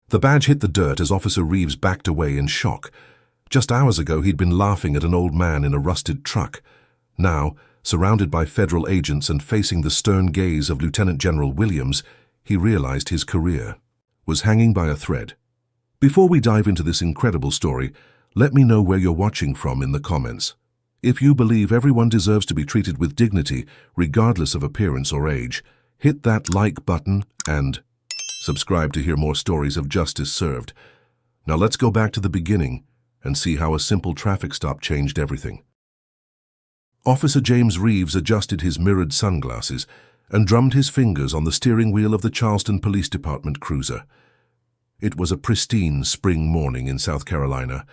The badge hit the dirt as Officer Reeves backed away in shock. Just hours ago, he'd been laughing at an old man in a rusted truck. Now, surrounded by federal agents and facing the stern gaze of Lieutenant General Williams, he realized his career was hanging by a thread. Before we dive into this incredible story, let me know where you're watching from in the comments. If you believe everyone deserves to be treated with dignity, regardless of appearance or age, hit that like button and subscribe to hear more stories of justice served. Now let's go back to the beginning and see how a simple traffic stop changed everything. Officer James Reeves adjusted his mirrored sunglasses and drummed his fingers on the steering wheel of the Charleston Police Department cruiser. It was a pristine spring morning in South Carolina,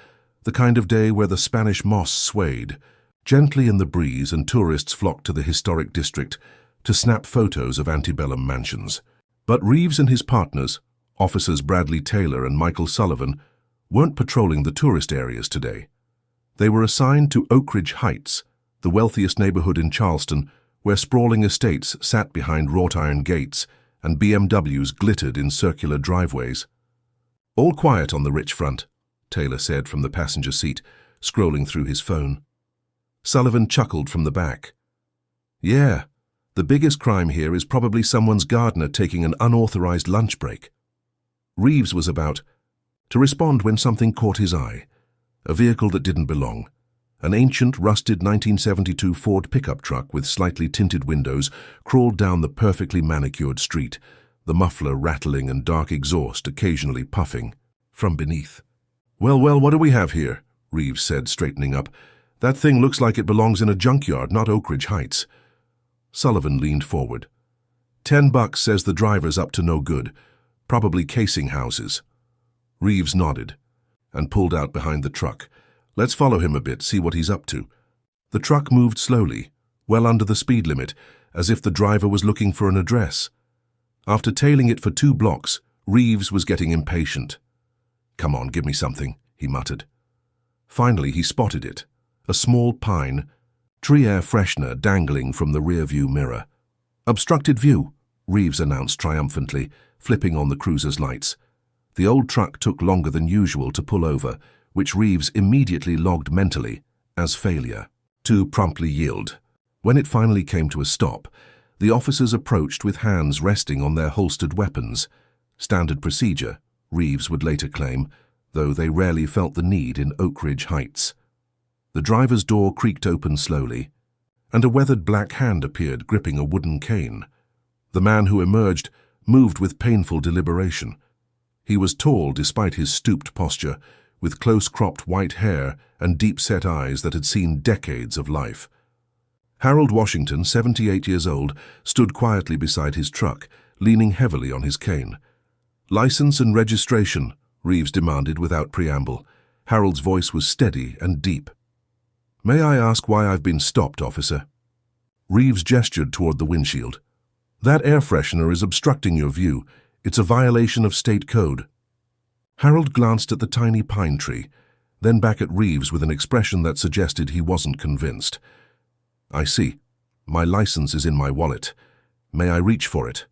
the kind of day where the Spanish moss swayed gently in the breeze and tourists flocked to the historic district to snap photos of antebellum mansions. But Reeves and his partners, Officers Bradley Taylor and Michael Sullivan, weren't patrolling the tourist areas today. They were assigned to Oak Ridge Heights, the wealthiest neighborhood in Charleston, where sprawling estates sat behind wrought iron gates and BMWs glittered in circular driveways. "All quiet on the rich front," Taylor said from the passenger seat, scrolling through his phone. Sullivan chuckled from the back. "Yeah, the biggest crime here is probably someone's gardener taking an unauthorized lunch break." Reeves was about to respond when something caught his eye. A vehicle that didn't belong. An ancient, rusted 1972 Ford pickup truck with slightly tinted windows crawled down the perfectly manicured street, the muffler rattling and dark exhaust occasionally puffing from beneath. Well, what do we have here?" Reeves said, straightening up. "That thing looks like it belongs in a junkyard, not Oak Ridge Heights." Sullivan leaned forward. $10 says the driver's up to no good, probably casing houses." Reeves nodded and pulled out behind the truck. "Let's follow him a bit, see what he's up to." The truck moved slowly, well under the speed limit, as if the driver was looking for an address. After tailing it for 2 blocks, Reeves was getting impatient. "Come on, give me something," he muttered. Finally, he spotted it, a small pine, tree air freshener dangling from the rearview mirror. "Obstructed view," Reeves announced triumphantly, flipping on the cruiser's lights. The old truck took longer than usual to pull over, which Reeves immediately logged mentally as failure to promptly yield. When it finally came to a stop, the officers approached with hands resting on their holstered weapons. Standard procedure, Reeves would later claim, though they rarely felt the need in Oak Ridge Heights. The driver's door creaked open slowly, and a weathered black hand appeared gripping a wooden cane. The man who emerged moved with painful deliberation. He was tall despite his stooped posture, with close-cropped white hair and deep-set eyes that had seen decades of life. Harold Washington, 78 years old, stood quietly beside his truck, leaning heavily on his cane. "License and registration," Reeves demanded without preamble. Harold's voice was steady and deep. "May I ask why I've been stopped, officer?" Reeves gestured toward the windshield. "That air freshener is obstructing your view. It's a violation of state code." Harold glanced at the tiny pine tree, then back at Reeves with an expression that suggested he wasn't convinced. "I see. My license is in my wallet. May I reach for it?"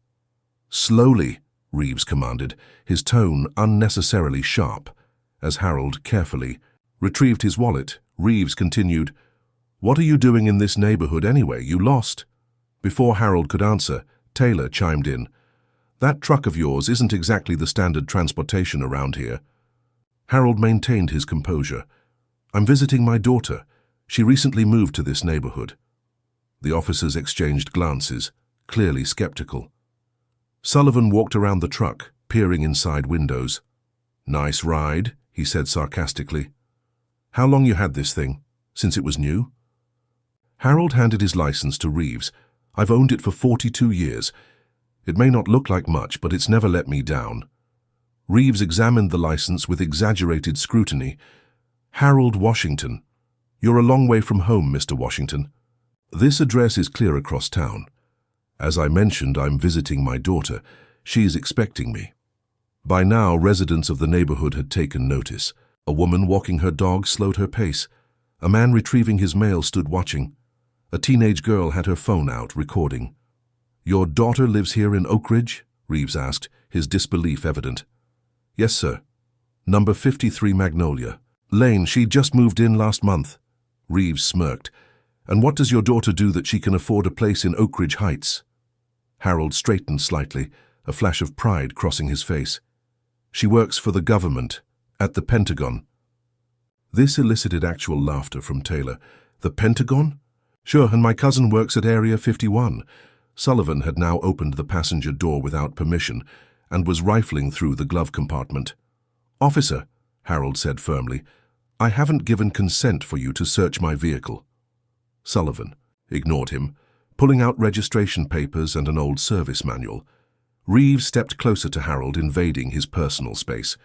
"Slowly," Reeves commanded, his tone unnecessarily sharp. As Harold carefully retrieved his wallet, Reeves continued, "What are you doing in this neighborhood anyway? You lost?" Before Harold could answer, Taylor chimed in. "That truck of yours isn't exactly the standard transportation around here." Harold maintained his composure. "I'm visiting my daughter. She recently moved to this neighborhood." The officers exchanged glances, clearly skeptical. Sullivan walked around the truck, peering inside windows. "Nice ride," he said sarcastically. "How long you had this thing? Since it was new?" Harold handed his license to Reeves. "I've owned it for 42 years. It may not look like much, but it's never let me down." Reeves examined the license with exaggerated scrutiny. "Harold Washington. You're a long way from home, Mr. Washington. This address is clear across town. As I mentioned, I'm visiting my daughter. She's expecting me." By now, residents of the neighborhood had taken notice. A woman walking her dog slowed her pace. A man retrieving his mail stood watching. A teenage girl had her phone out, recording. "Your daughter lives here in Oak Ridge?" Reeves asked, his disbelief evident. Yes, sir. Number 53 Magnolia. Lane, she just moved in last month. Reeves smirked. And what does your daughter do that she can afford a place in Oak Ridge Heights? Harold straightened slightly, a flash of pride crossing his face. She works for the government, at the Pentagon. This elicited actual laughter from Taylor. The Pentagon? Sure, and my cousin works at Area 51. Sullivan had now opened the passenger door without permission and was rifling through the glove compartment. Officer, Harold said firmly, I haven't given consent for you to search my vehicle. Sullivan ignored him, pulling out registration papers and an old service manual. Reeves stepped closer to Harold, invading his personal space.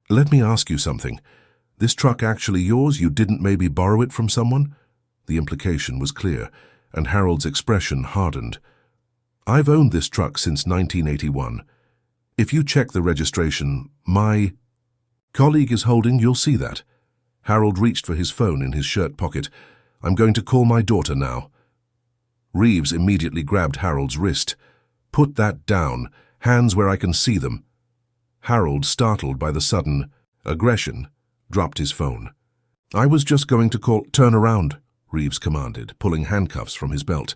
Let me ask you something. This truck actually yours? You didn't maybe borrow it from someone? The implication was clear, and Harold's expression hardened. I've owned this truck since 1981. If you check the registration, my colleague is holding, you'll see that. Harold reached for his phone in his shirt pocket. I'm going to call my daughter now. Reeves immediately grabbed Harold's wrist. Put that down, hands where I can see them. Harold, startled by the sudden aggression, dropped his phone. I was just going to call. Turn around, Reeves commanded, pulling handcuffs from his belt.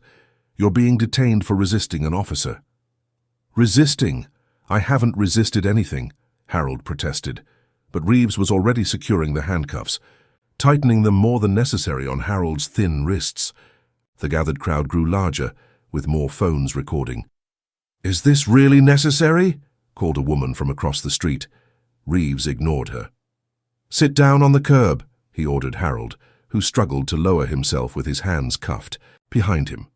You're being detained for resisting an officer. Resisting? I haven't resisted anything, Harold protested, but Reeves was already securing the handcuffs, tightening them more than necessary on Harold's thin wrists. The gathered crowd grew larger, with more phones recording. Is this really necessary? Called a woman from across the street. Reeves ignored her. Sit down on the curb, he ordered Harold, who struggled to lower himself with his hands cuffed, behind him.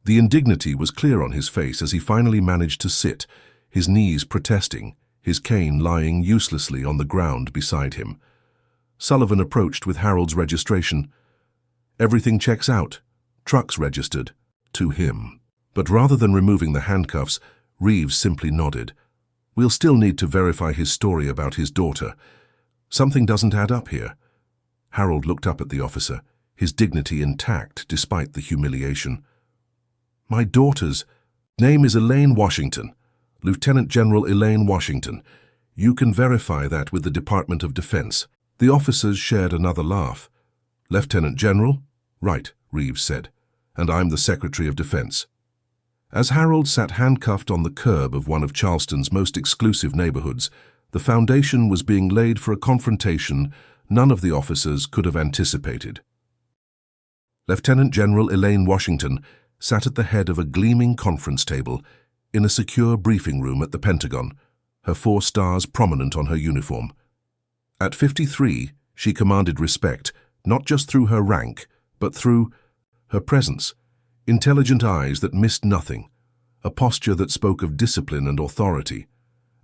The indignity was clear on his face as he finally managed to sit, his knees protesting, his cane lying uselessly on the ground beside him. Sullivan approached with Harold's registration. Everything checks out. Trucks registered. To him. But rather than removing the handcuffs, Reeves simply nodded. We'll still need to verify his story about his daughter. Something doesn't add up here. Harold looked up at the officer, his dignity intact despite the humiliation. My daughter's name is Elaine Washington, Lieutenant General Elaine Washington. You can verify that with the Department of Defense. The officers shared another laugh. Lieutenant General? Right, Reeves said. And I'm the Secretary of Defense. As Harold sat handcuffed on the curb of one of Charleston's most exclusive neighborhoods, the foundation was being laid for a confrontation none of the officers could have anticipated. Lieutenant General Elaine Washington sat at the head of a gleaming conference table in a secure briefing room at the Pentagon, her 4 stars prominent on her uniform. At 53, she commanded respect, not just through her rank, but through her presence, intelligent eyes that missed nothing, a posture that spoke of discipline and authority,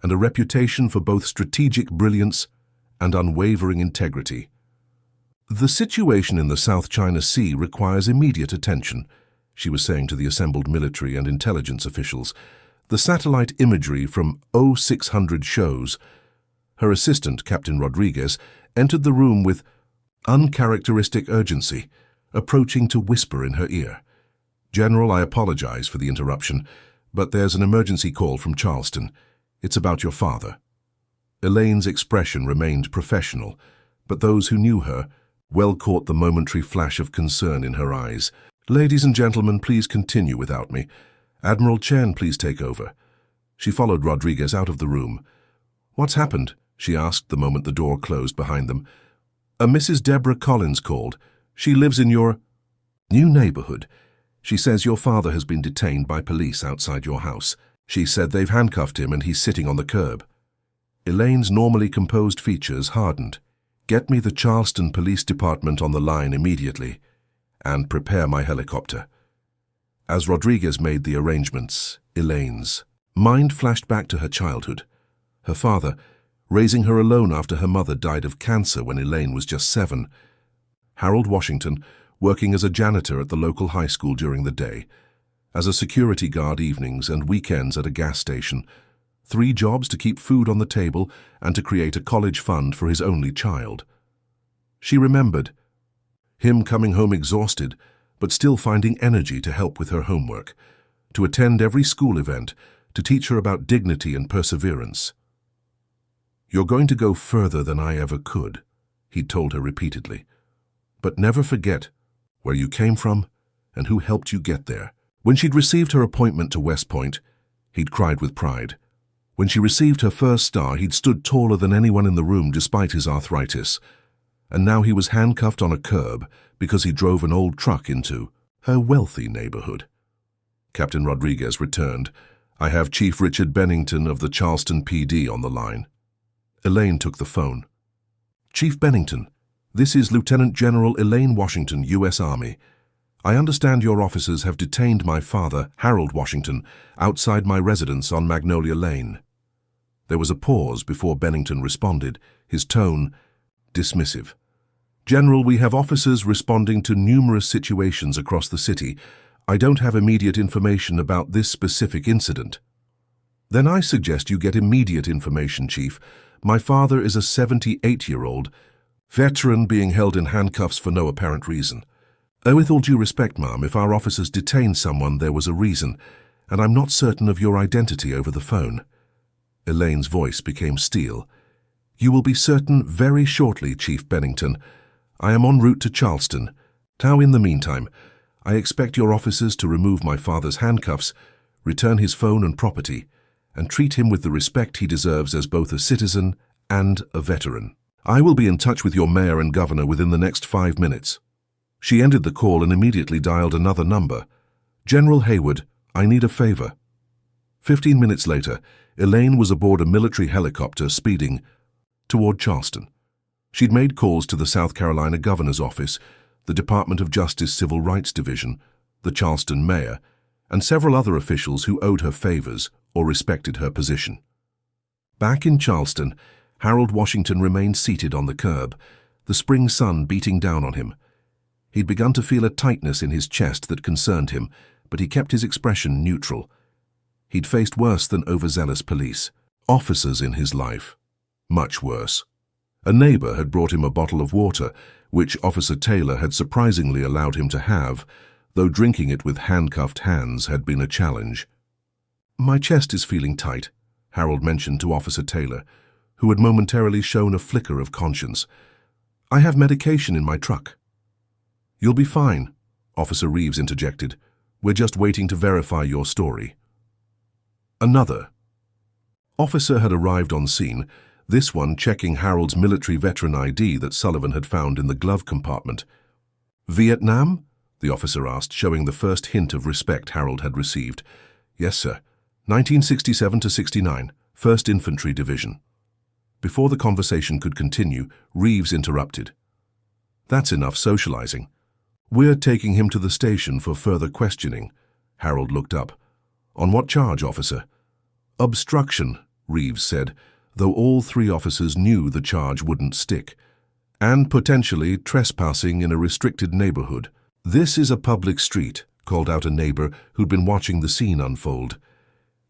and a reputation for both strategic brilliance and unwavering integrity. The situation in the South China Sea requires immediate attention, she was saying to the assembled military and intelligence officials. The satellite imagery from 0600 shows. Her assistant, Captain Rodriguez, entered the room with uncharacteristic urgency, approaching to whisper in her ear. General, I apologize for the interruption, but there's an emergency call from Charleston. It's about your father. Elaine's expression remained professional, but those who knew her well caught the momentary flash of concern in her eyes. Ladies and gentlemen, please continue without me. Admiral Chen, please take over. She followed Rodriguez out of the room. What's happened? She asked the moment the door closed behind them. A Mrs. Deborah Collins called. She lives in your new neighborhood. She says your father has been detained by police outside your house. She said they've handcuffed him and he's sitting on the curb. Elaine's normally composed features hardened. Get me the Charleston Police Department on the line immediately, and prepare my helicopter. As Rodriguez made the arrangements, Elaine's mind flashed back to her childhood. Her father, raising her alone after her mother died of cancer when Elaine was just 7. Harold Washington, working as a janitor at the local high school during the day, as a security guard evenings and weekends at a gas station, 3 jobs to keep food on the table and to create a college fund for his only child. She remembered him coming home exhausted, but still finding energy to help with her homework, to attend every school event, to teach her about dignity and perseverance. "You're going to go further than I ever could," he'd told her repeatedly. "But never forget where you came from and who helped you get there." When she'd received her appointment to West Point, he'd cried with pride. When she received her first star, he'd stood taller than anyone in the room despite his arthritis. And now he was handcuffed on a curb because he drove an old truck into her wealthy neighborhood. Captain Rodriguez returned. "I have Chief Richard Bennington of the Charleston PD on the line." Elaine took the phone. "Chief Bennington, this is Lieutenant General Elaine Washington, U.S. Army. I understand your officers have detained my father, Harold Washington, outside my residence on Magnolia Lane." There was a pause before Bennington responded, his tone dismissive. "General, we have officers responding to numerous situations across the city. I don't have immediate information about this specific incident." "Then I suggest you get immediate information, Chief. My father is a 78-year-old veteran being held in handcuffs for no apparent reason. With all due respect, ma'am, if our officers detained someone, there was a reason, and I'm not certain of your identity over the phone." Elaine's voice became steel. "You will be certain very shortly, Chief Bennington. I am en route to Charleston. Now, in the meantime, I expect your officers to remove my father's handcuffs, return his phone and property, and treat him with the respect he deserves as both a citizen and a veteran. I will be in touch with your mayor and governor within the next 5 minutes." She ended the call and immediately dialed another number. "General Hayward, I need a favor." 15 minutes later, Elaine was aboard a military helicopter speeding toward Charleston. She'd made calls to the South Carolina Governor's Office, the Department of Justice Civil Rights Division, the Charleston mayor, and several other officials who owed her favors or respected her position. Back in Charleston, Harold Washington remained seated on the curb, the spring sun beating down on him. He'd begun to feel a tightness in his chest that concerned him, but he kept his expression neutral. He'd faced worse than overzealous police, officers in his life. Much worse. A neighbor had brought him a bottle of water, which Officer Taylor had surprisingly allowed him to have, though drinking it with handcuffed hands had been a challenge. "My chest is feeling tight," Harold mentioned to Officer Taylor, who had momentarily shown a flicker of conscience. "I have medication in my truck." "You'll be fine," Officer Reeves interjected. "We're just waiting to verify your story." Another officer had arrived on scene, this one checking Harold's military veteran ID that Sullivan had found in the glove compartment. "Vietnam?" the officer asked, showing the first hint of respect Harold had received. "Yes, sir. 1967 to 69, 1st Infantry Division." Before the conversation could continue, Reeves interrupted. "That's enough socializing. We're taking him to the station for further questioning." Harold looked up. "On what charge, officer?" "Obstruction," Reeves said, though all 3 officers knew the charge wouldn't stick. "And potentially trespassing in a restricted neighborhood." "This is a public street," called out a neighbor who'd been watching the scene unfold.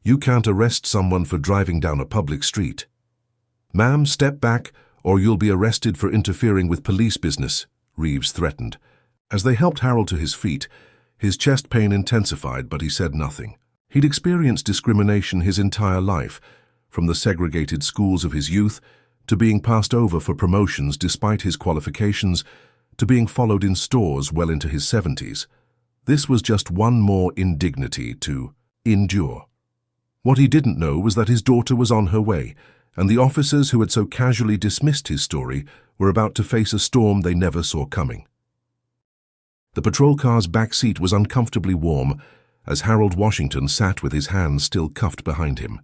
"You can't arrest someone for driving down a public street." "Ma'am, step back, or you'll be arrested for interfering with police business," Reeves threatened. As they helped Harold to his feet, his chest pain intensified, but he said nothing. He'd experienced discrimination his entire life, from the segregated schools of his youth, to being passed over for promotions despite his qualifications, to being followed in stores well into his 70s. This was just one more indignity to endure. What he didn't know was that his daughter was on her way, and the officers who had so casually dismissed his story were about to face a storm they never saw coming. The patrol car's back seat was uncomfortably warm as Harold Washington sat with his hands still cuffed behind him.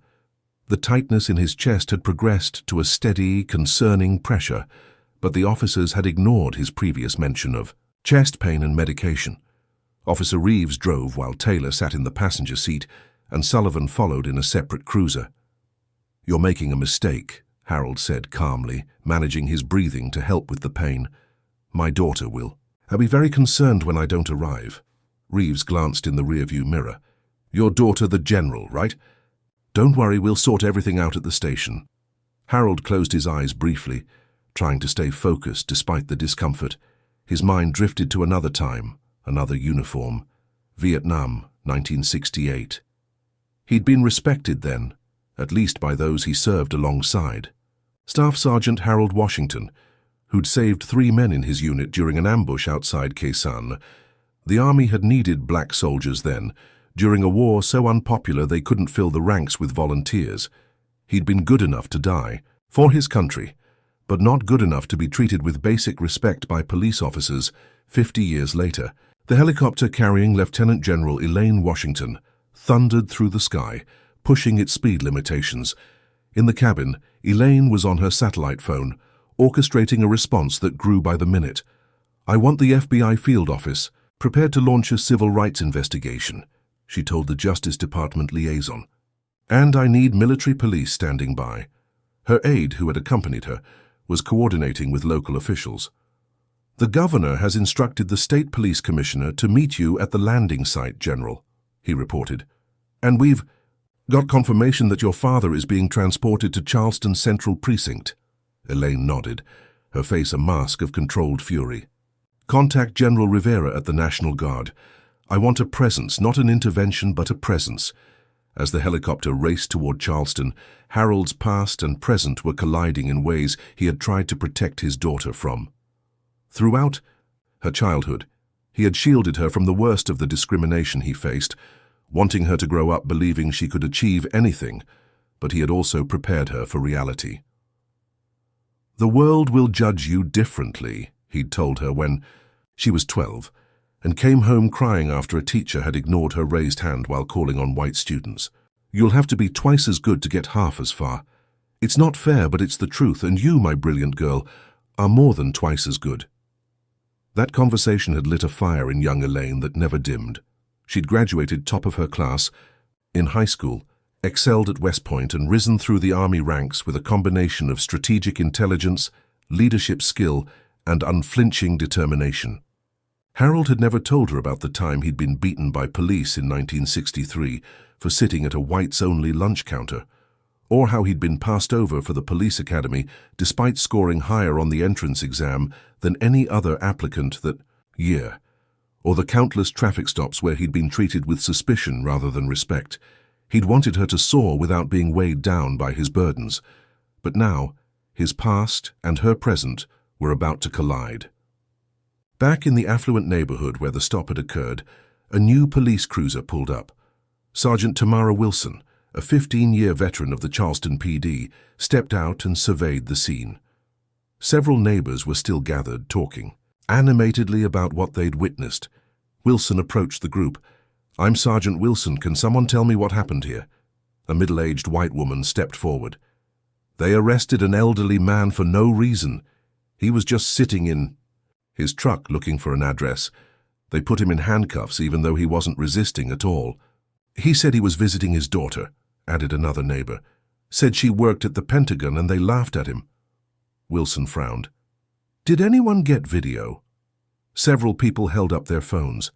The tightness in his chest had progressed to a steady, concerning pressure, but the officers had ignored his previous mention of chest pain and medication. Officer Reeves drove while Taylor sat in the passenger seat, and Sullivan followed in a separate cruiser. "You're making a mistake," Harold said calmly, managing his breathing to help with the pain. "My daughter will. I'll be very concerned when I don't arrive." Reeves glanced in the rearview mirror. "Your daughter the general, right? Don't worry, we'll sort everything out at the station." Harold closed his eyes briefly, trying to stay focused despite the discomfort. His mind drifted to another time, another uniform. Vietnam, 1968. He'd been respected then, at least by those he served alongside. Staff Sergeant Harold Washington, who'd saved 3 men in his unit during an ambush outside Quezon. The army had needed black soldiers then, during a war so unpopular they couldn't fill the ranks with volunteers. He'd been good enough to die, for his country, but not good enough to be treated with basic respect by police officers 50 years later. The helicopter carrying Lieutenant General Elaine Washington thundered through the sky, pushing its speed limitations. In the cabin, Elaine was on her satellite phone, orchestrating a response that grew by the minute. "I want the FBI field office, prepared to launch a civil rights investigation," she told the Justice Department liaison. "And I need military police standing by." Her aide, who had accompanied her, was coordinating with local officials. "The governor has instructed the state police commissioner to meet you at the landing site, General," he reported. "And we've got confirmation that your father is being transported to Charleston Central Precinct." Elaine nodded, her face a mask of controlled fury. "Contact General Rivera at the National Guard. I want a presence, not an intervention, but a presence." As the helicopter raced toward Charleston, Harold's past and present were colliding in ways he had tried to protect his daughter from. Throughout her childhood, he had shielded her from the worst of the discrimination he faced, wanting her to grow up believing she could achieve anything, but he had also prepared her for reality. "The world will judge you differently," he'd told her when she was 12, and came home crying after a teacher had ignored her raised hand while calling on white students. "You'll have to be twice as good to get half as far. It's not fair, but it's the truth, and you, my brilliant girl, are more than twice as good." That conversation had lit a fire in young Elaine that never dimmed. She'd graduated top of her class in high school, excelled at West Point, and risen through the Army ranks with a combination of strategic intelligence, leadership skill, and unflinching determination. Harold had never told her about the time he'd been beaten by police in 1963 for sitting at a whites-only lunch counter, or how he'd been passed over for the police academy despite scoring higher on the entrance exam than any other applicant that year, or the countless traffic stops where he'd been treated with suspicion rather than respect. He'd wanted her to soar without being weighed down by his burdens, but now his past and her present were about to collide. Back in the affluent neighborhood where the stop had occurred, a new police cruiser pulled up. Sergeant Tamara Wilson, a 15-year veteran of the Charleston PD, stepped out and surveyed the scene. Several neighbors were still gathered, talking animatedly about what they'd witnessed. Wilson approached the group. "I'm Sergeant Wilson. Can someone tell me what happened here?" A middle-aged white woman stepped forward. "They arrested an elderly man for no reason. He was just sitting in his truck looking for an address. They put him in handcuffs even though he wasn't resisting at all. He said he was visiting his daughter," added another neighbor. "Said she worked at the Pentagon and they laughed at him." Wilson frowned. "Did anyone get video?" Several people held up their phones.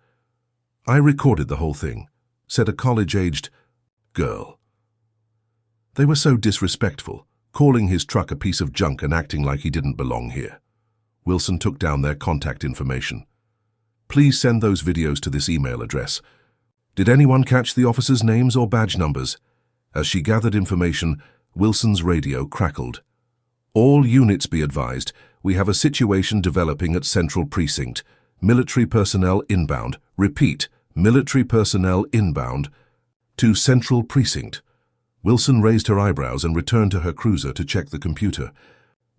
"I recorded the whole thing," said a college-aged girl. They were so disrespectful, calling his truck a piece of junk and acting like he didn't belong here. Wilson took down their contact information. "Please send those videos to this email address." "Did anyone catch the officers' names or badge numbers?" As she gathered information, Wilson's radio crackled. "All units be advised, we have a situation developing at Central Precinct. Military personnel inbound. Repeat, military personnel inbound to Central Precinct." Wilson raised her eyebrows and returned to her cruiser to check the computer.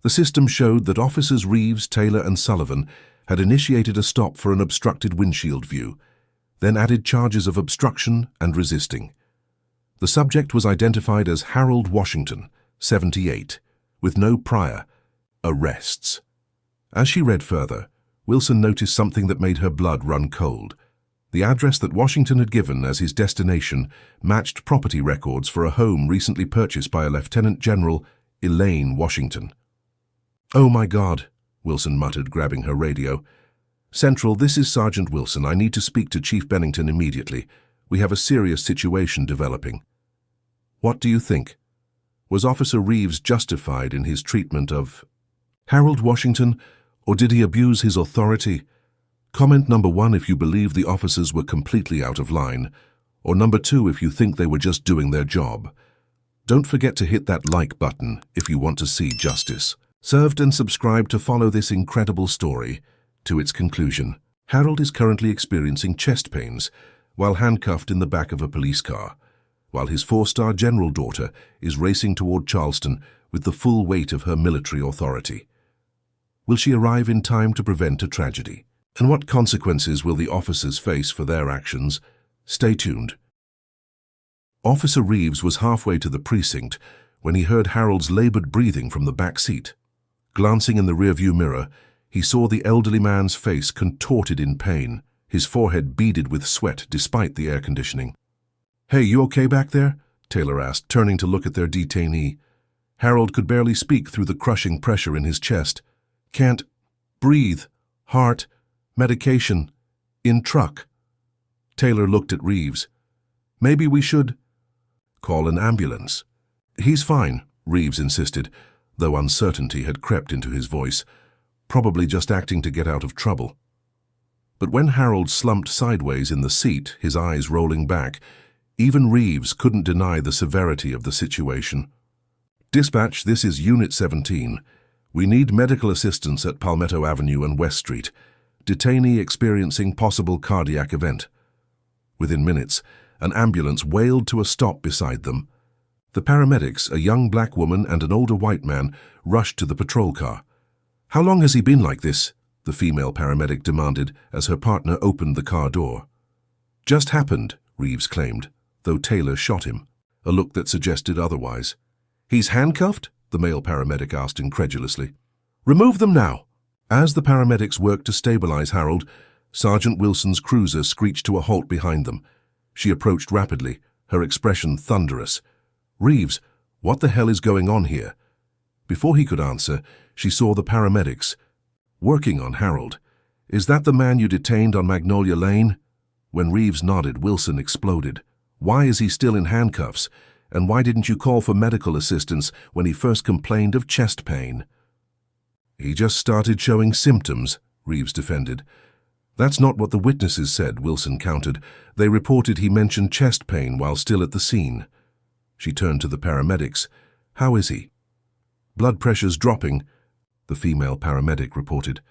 The system showed that Officers Reeves, Taylor, and Sullivan had initiated a stop for an obstructed windshield view, then added charges of obstruction and resisting. The subject was identified as Harold Washington, 78, with no prior arrests. As she read further, Wilson noticed something that made her blood run cold. The address that Washington had given as his destination matched property records for a home recently purchased by a Lieutenant General Elaine Washington. "Oh my God," Wilson muttered, grabbing her radio. "Central, this is Sergeant Wilson. I need to speak to Chief Bennington immediately. We have a serious situation developing." "What do you think? Was Officer Reeves justified in his treatment of Harold Washington, or did he abuse his authority? Comment number 1 if you believe the officers were completely out of line, or number 2 if you think they were just doing their job. Don't forget to hit that like button if you want to see justice served, and subscribe to follow this incredible story to its conclusion. Harold is currently experiencing chest pains while handcuffed in the back of a police car, while his four-star general daughter is racing toward Charleston with the full weight of her military authority. Will she arrive in time to prevent a tragedy? And what consequences will the officers face for their actions? Stay tuned. Officer Reeves was halfway to the precinct when he heard Harold's labored breathing from the back seat. Glancing in the rearview mirror, he saw the elderly man's face contorted in pain, his forehead beaded with sweat despite the air conditioning. "Hey, you okay back there?" Taylor asked, turning to look at their detainee. Harold could barely speak through the crushing pressure in his chest. "Can't breathe. Heart. Medication. In truck." Taylor looked at Reeves. "Maybe we should call an ambulance." "He's fine," Reeves insisted, though uncertainty had crept into his voice, probably just acting to get out of trouble. But when Harold slumped sideways in the seat, his eyes rolling back, even Reeves couldn't deny the severity of the situation. "Dispatch, this is Unit 17. We need medical assistance at Palmetto Avenue and West Street. Detainee experiencing possible cardiac event." Within minutes, an ambulance wailed to a stop beside them. The paramedics, a young black woman and an older white man, rushed to the patrol car. "How long has he been like this?" the female paramedic demanded as her partner opened the car door. "Just happened," Reeves claimed, though Taylor shot him, a look that suggested otherwise. "He's handcuffed?" the male paramedic asked incredulously. "Remove them now." As the paramedics worked to stabilize Harold, Sergeant Wilson's cruiser screeched to a halt behind them. She approached rapidly, her expression thunderous. "Reeves, what the hell is going on here?" Before he could answer, she saw the paramedics working on Harold. "Is that the man you detained on Magnolia Lane?" When Reeves nodded, Wilson exploded. "Why is he still in handcuffs? And why didn't you call for medical assistance when he first complained of chest pain?" "He just started showing symptoms," Reeves defended. "That's not what the witnesses said," Wilson countered. "They reported he mentioned chest pain while still at the scene." She turned to the paramedics. "How is he?" "Blood pressure's dropping," the female paramedic reported.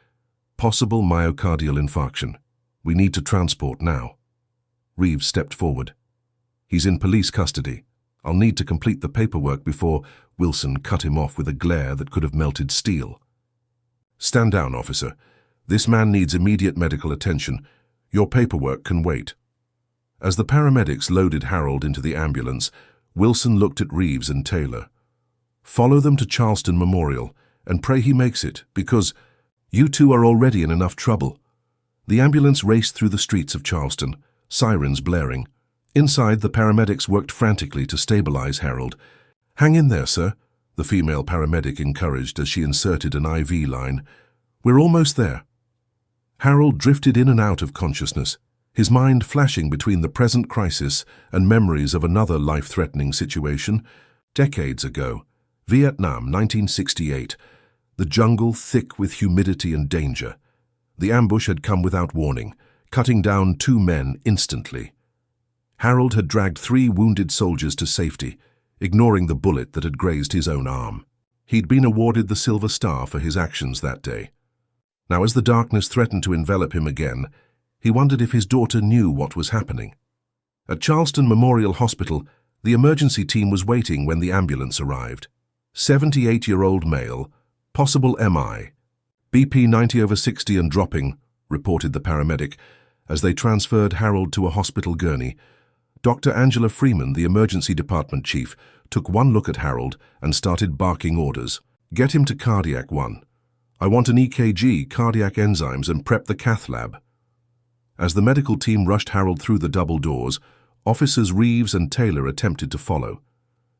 "Possible myocardial infarction. We need to transport now." Reeves stepped forward. "He's in police custody. I'll need to complete the paperwork before—" Wilson cut him off with a glare that could have melted steel. "Stand down, officer. This man needs immediate medical attention. Your paperwork can wait." As the paramedics loaded Harold into the ambulance, Wilson looked at Reeves and Taylor. "Follow them to Charleston Memorial and pray he makes it, because you two are already in enough trouble." The ambulance raced through the streets of Charleston, sirens blaring. Inside, the paramedics worked frantically to stabilize Harold. "Hang in there, sir," the female paramedic encouraged as she inserted an IV line. "We're almost there." Harold drifted in and out of consciousness, his mind flashing between the present crisis and memories of another life-threatening situation. Decades ago, Vietnam, 1968, the jungle thick with humidity and danger. The ambush had come without warning, cutting down 2 men instantly. Harold had dragged 3 wounded soldiers to safety, ignoring the bullet that had grazed his own arm. He'd been awarded the Silver Star for his actions that day. Now, as the darkness threatened to envelop him again, he wondered if his daughter knew what was happening. At Charleston Memorial Hospital, the emergency team was waiting when the ambulance arrived. 78-year-old male, possible MI. BP 90/60 and dropping, reported the paramedic, as they transferred Harold to a hospital gurney. Dr. Angela Freeman, the emergency department chief, took one look at Harold and started barking orders. "Get him to Cardiac 1. I want an EKG, cardiac enzymes, and prep the cath lab." As the medical team rushed Harold through the double doors, officers Reeves and Taylor attempted to follow.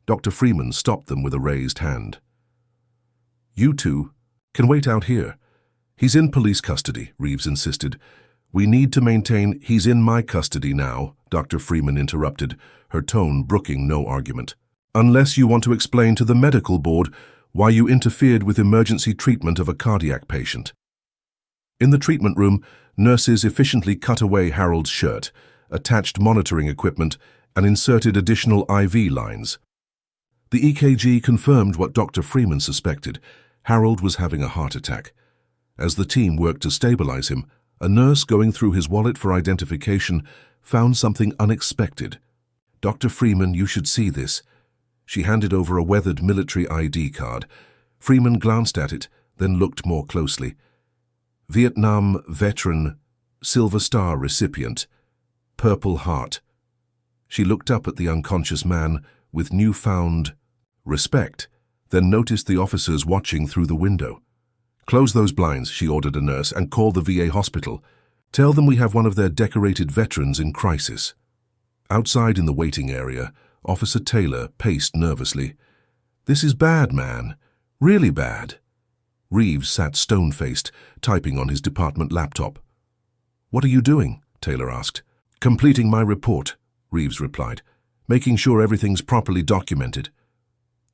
Dr. Freeman stopped them with a raised hand. "You two can wait out here. He's in police custody," Reeves insisted. "We need to maintain—" "He's in my custody now," Dr. Freeman interrupted, her tone brooking no argument. "Unless you want to explain to the medical board why you interfered with emergency treatment of a cardiac patient." In the treatment room, nurses efficiently cut away Harold's shirt, attached monitoring equipment, and inserted additional IV lines. The EKG confirmed what Dr. Freeman suspected. Harold was having a heart attack. As the team worked to stabilize him, a nurse going through his wallet for identification found something unexpected. "Dr. Freeman, you should see this." She handed over a weathered military ID card. Freeman glanced at it, then looked more closely. Vietnam veteran, Silver Star recipient, Purple Heart. She looked up at the unconscious man with newfound respect, then noticed the officers watching through the window. "Close those blinds," she ordered a nurse, "and call the VA hospital. Tell them we have one of their decorated veterans in crisis." Outside in the waiting area, Officer Taylor paced nervously. "This is bad, man. Really bad." Reeves sat stone-faced, typing on his department laptop. "What are you doing?" Taylor asked. "Completing my report," Reeves replied, "making sure everything's properly documented."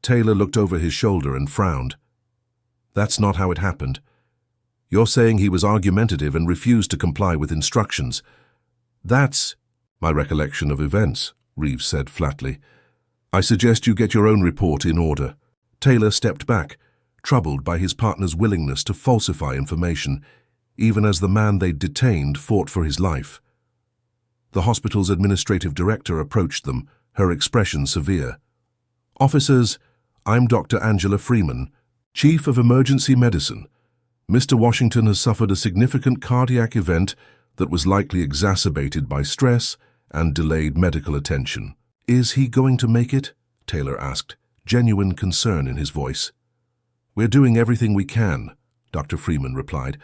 Taylor looked over his shoulder and frowned. "That's not how it happened. You're saying he was argumentative and refused to comply with instructions." "That's my recollection of events," Reeves said flatly. "I suggest you get your own report in order." Taylor stepped back, troubled by his partner's willingness to falsify information, even as the man they'd detained fought for his life. The hospital's administrative director approached them, her expression severe. "Officers, I'm Dr. Angela Freeman, Chief of Emergency Medicine. Mr. Washington has suffered a significant cardiac event that was likely exacerbated by stress and delayed medical attention." "Is he going to make it?" Taylor asked, genuine concern in his voice. "We're doing everything we can," Dr. Freeman replied,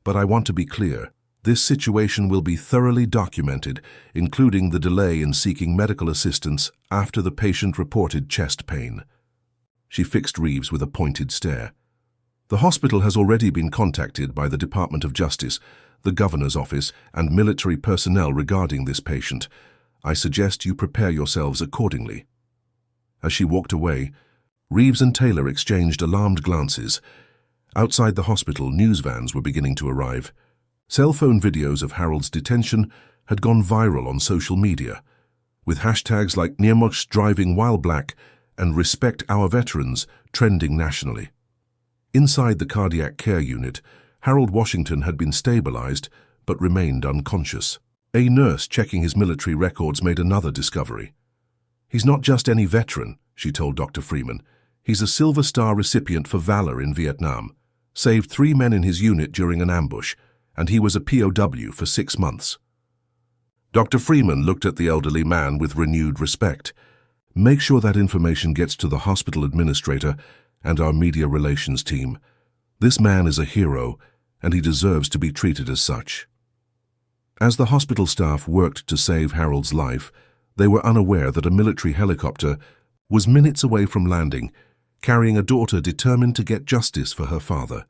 "but I want to be clear. This situation will be thoroughly documented, including the delay in seeking medical assistance after the patient reported chest pain." She fixed Reeves with a pointed stare. "The hospital has already been contacted by the Department of Justice, the Governor's Office, and military personnel regarding this patient. I suggest you prepare yourselves accordingly." As she walked away, Reeves and Taylor exchanged alarmed glances. Outside the hospital, news vans were beginning to arrive. Cell phone videos of Harold's detention had gone viral on social media, with hashtags like "Nearmuch driving while black" and "Respect our veterans" trending nationally. Inside the cardiac care unit, Harold Washington had been stabilized but remained unconscious. A nurse checking his military records made another discovery. "He's not just any veteran," she told Dr. Freeman. "He's a Silver Star recipient for valor in Vietnam, saved 3 men in his unit during an ambush, and he was a POW for 6 months. Dr. Freeman looked at the elderly man with renewed respect. "Make sure that information gets to the hospital administrator and our media relations team. This man is a hero, and he deserves to be treated as such." As the hospital staff worked to save Harold's life, they were unaware that a military helicopter was minutes away from landing, carrying a daughter determined to get justice for her father.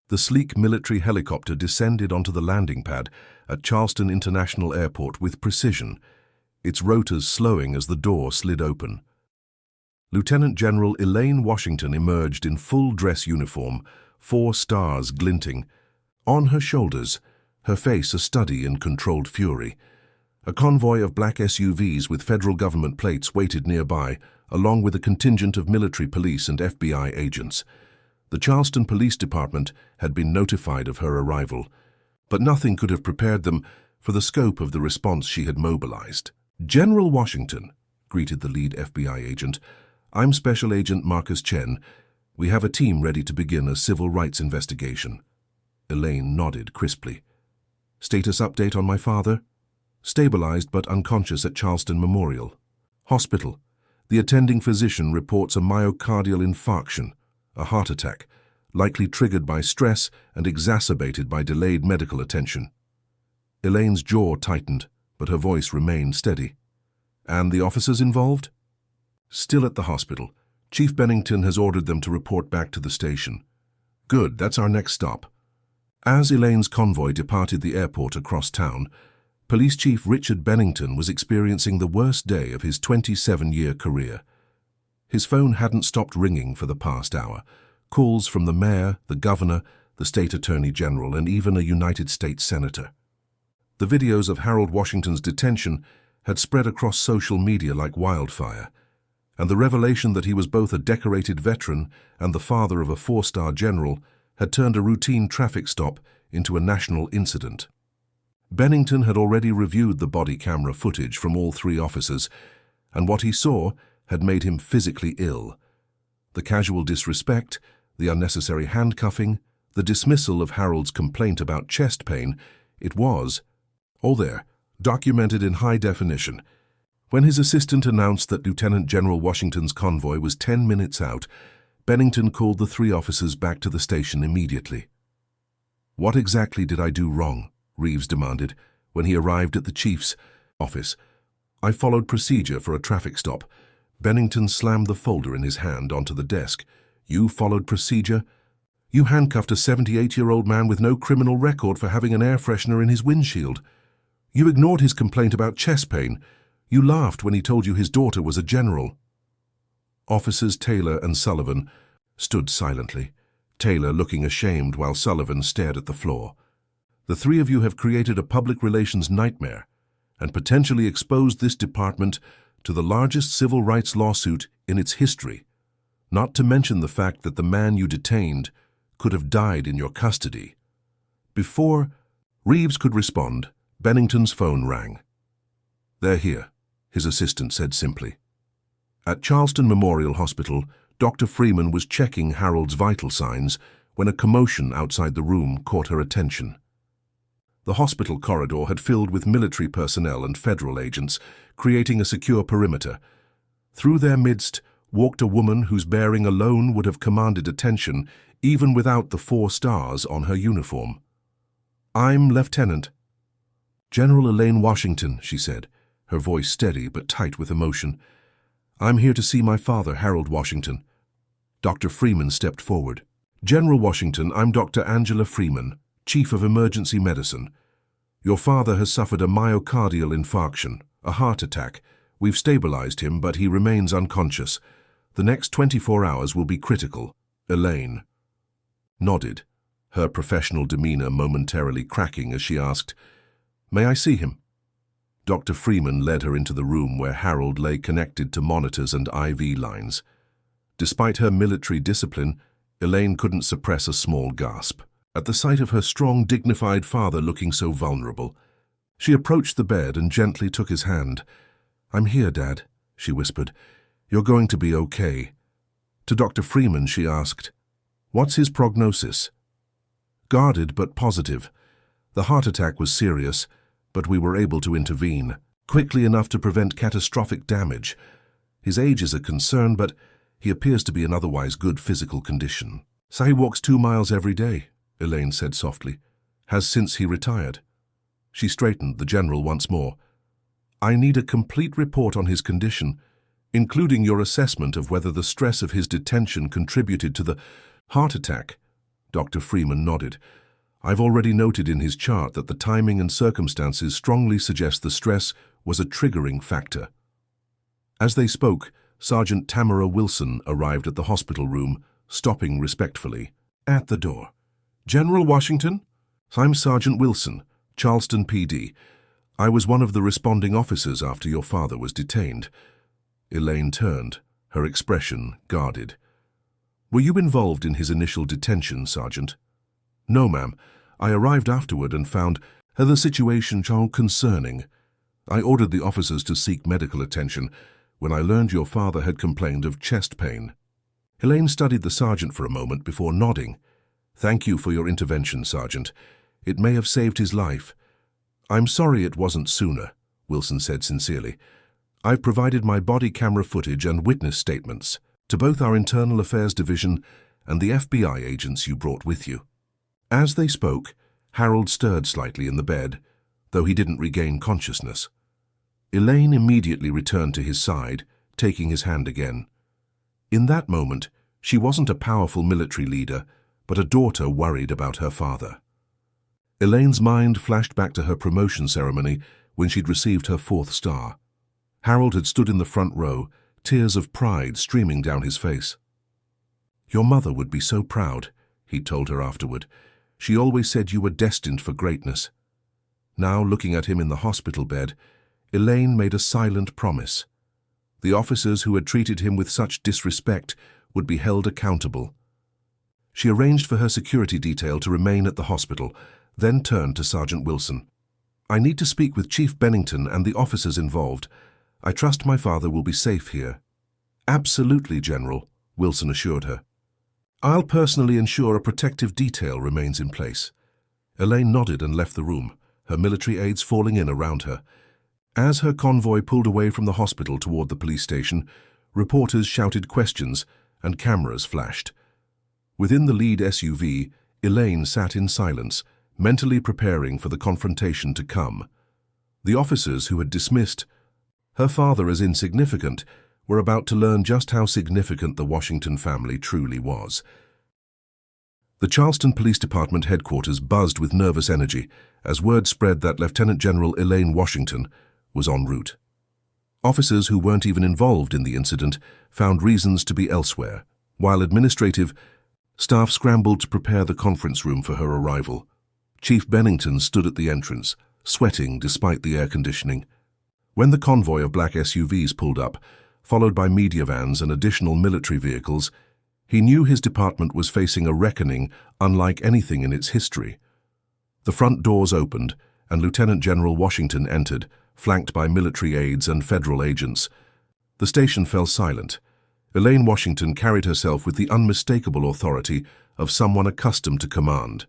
The sleek military helicopter descended onto the landing pad at Charleston International Airport with precision, its rotors slowing as the door slid open. Lieutenant General Elaine Washington emerged in full dress uniform, 4 stars glinting. On her shoulders, her face a study in controlled fury. A convoy of black SUVs with federal government plates waited nearby, along with a contingent of military police and FBI agents. The Charleston Police Department had been notified of her arrival, but nothing could have prepared them for the scope of the response she had mobilized. "General Washington," greeted the lead FBI agent, "I'm Special Agent Marcus Chen. We have a team ready to begin a civil rights investigation." Elaine nodded crisply. "Status update on my father?" "Stabilized but unconscious at Charleston Memorial. Hospital. The attending physician reports a myocardial infarction, a heart attack, likely triggered by stress and exacerbated by delayed medical attention." Elaine's jaw tightened, but her voice remained steady. "And the officers involved?" "Still at the hospital. Chief Bennington has ordered them to report back to the station." "Good, that's our next stop." As Elaine's convoy departed the airport across town, Police Chief Richard Bennington was experiencing the worst day of his 27-year career. His phone hadn't stopped ringing for the past hour. Calls from the mayor, the governor, the state attorney general, and even a United States senator. The videos of Harold Washington's detention had spread across social media like wildfire. and the revelation that he was both a decorated veteran and the father of a 4-star general had turned a routine traffic stop into a national incident. Bennington had already reviewed the body camera footage from all 3 officers, and what he saw had made him physically ill. The casual disrespect, the unnecessary handcuffing, the dismissal of Harold's complaint about chest pain, it was, all there, documented in high definition. When his assistant announced that Lieutenant General Washington's convoy was 10 minutes out, Bennington called the 3 officers back to the station immediately. "What exactly did I do wrong?" Reeves demanded when he arrived at the chief's office. "I followed procedure for a traffic stop." Bennington slammed the folder in his hand onto the desk. "You followed procedure? You handcuffed a 78-year-old man with no criminal record for having an air freshener in his windshield. You ignored his complaint about chest pain. You laughed when he told you his daughter was a general." Officers Taylor and Sullivan stood silently, Taylor looking ashamed while Sullivan stared at the floor. "The 3 of you have created a public relations nightmare and potentially exposed this department to the largest civil rights lawsuit in its history, not to mention the fact that the man you detained could have died in your custody." Before Reeves could respond, Bennington's phone rang. "They're here," his assistant said simply. At Charleston Memorial Hospital, Dr. Freeman was checking Harold's vital signs when a commotion outside the room caught her attention. The hospital corridor had filled with military personnel and federal agents, creating a secure perimeter. Through their midst walked a woman whose bearing alone would have commanded attention even without the 4 stars on her uniform. "I'm Lieutenant General Elaine Washington," she said, her voice steady but tight with emotion. "I'm here to see my father, Harold Washington." Dr. Freeman stepped forward. "General Washington, I'm Dr. Angela Freeman, Chief of Emergency Medicine. Your father has suffered a myocardial infarction, a heart attack. We've stabilized him, but he remains unconscious. The next 24 hours will be critical." Elaine nodded, her professional demeanor momentarily cracking as she asked, "May I see him?" Dr. Freeman led her into the room where Harold lay connected to monitors and IV lines. Despite her military discipline, Elaine couldn't suppress a small gasp at the sight of her strong, dignified father looking so vulnerable. She approached the bed and gently took his hand. "I'm here, Dad," she whispered. "You're going to be okay." To Dr. Freeman she asked, "What's his prognosis?" "Guarded but positive. The heart attack was serious, but we were able to intervene quickly enough to prevent catastrophic damage. His age is a concern, but he appears to be in otherwise good physical condition." "So he walks 2 miles every day," Elaine said softly. "Has since he retired." She straightened the general once more. "I need a complete report on his condition, including your assessment of whether the stress of his detention contributed to the heart attack." Dr. Freeman nodded. "I've already noted in his chart that the timing and circumstances strongly suggest the stress was a triggering factor." As they spoke, Sergeant Tamara Wilson arrived at the hospital room, stopping respectfully at the door. "General Washington? I'm Sergeant Wilson, Charleston PD. I was one of the responding officers after your father was detained." Elaine turned, her expression guarded. "Were you involved in his initial detention, Sergeant?" "No, ma'am. I arrived afterward and found the situation concerning. I ordered the officers to seek medical attention when I learned your father had complained of chest pain." Elaine studied the sergeant for a moment before nodding. "Thank you for your intervention, Sergeant. It may have saved his life." "I'm sorry it wasn't sooner," Wilson said sincerely. "I've provided my body camera footage and witness statements to both our Internal Affairs Division and the FBI agents you brought with you." As they spoke, Harold stirred slightly in the bed, though he didn't regain consciousness. Elaine immediately returned to his side, taking his hand again. In that moment, she wasn't a powerful military leader, but a daughter worried about her father. Elaine's mind flashed back to her promotion ceremony when she'd received her 4th star. Harold had stood in the front row, tears of pride streaming down his face. "Your mother would be so proud," he told her afterward. "She always said you were destined for greatness." Now, looking at him in the hospital bed, Elaine made a silent promise. The officers who had treated him with such disrespect would be held accountable. She arranged for her security detail to remain at the hospital, then turned to Sergeant Wilson. "I need to speak with Chief Bennington and the officers involved. I trust my father will be safe here." "Absolutely, General," Wilson assured her. "I'll personally ensure a protective detail remains in place." Elaine nodded and left the room, her military aides falling in around her. As her convoy pulled away from the hospital toward the police station, reporters shouted questions and cameras flashed. Within the lead SUV, Elaine sat in silence, mentally preparing for the confrontation to come. The officers who had dismissed her father as insignificant were about to learn just how significant the Washington family truly was. The Charleston Police Department headquarters buzzed with nervous energy as word spread that Lieutenant General Elaine Washington was en route. Officers who weren't even involved in the incident found reasons to be elsewhere, while administrative staff scrambled to prepare the conference room for her arrival. Chief Bennington stood at the entrance, sweating despite the air conditioning. When the convoy of black SUVs pulled up, followed by media vans and additional military vehicles, he knew his department was facing a reckoning unlike anything in its history. The front doors opened, and Lieutenant General Washington entered, flanked by military aides and federal agents. The station fell silent. Elaine Washington carried herself with the unmistakable authority of someone accustomed to command.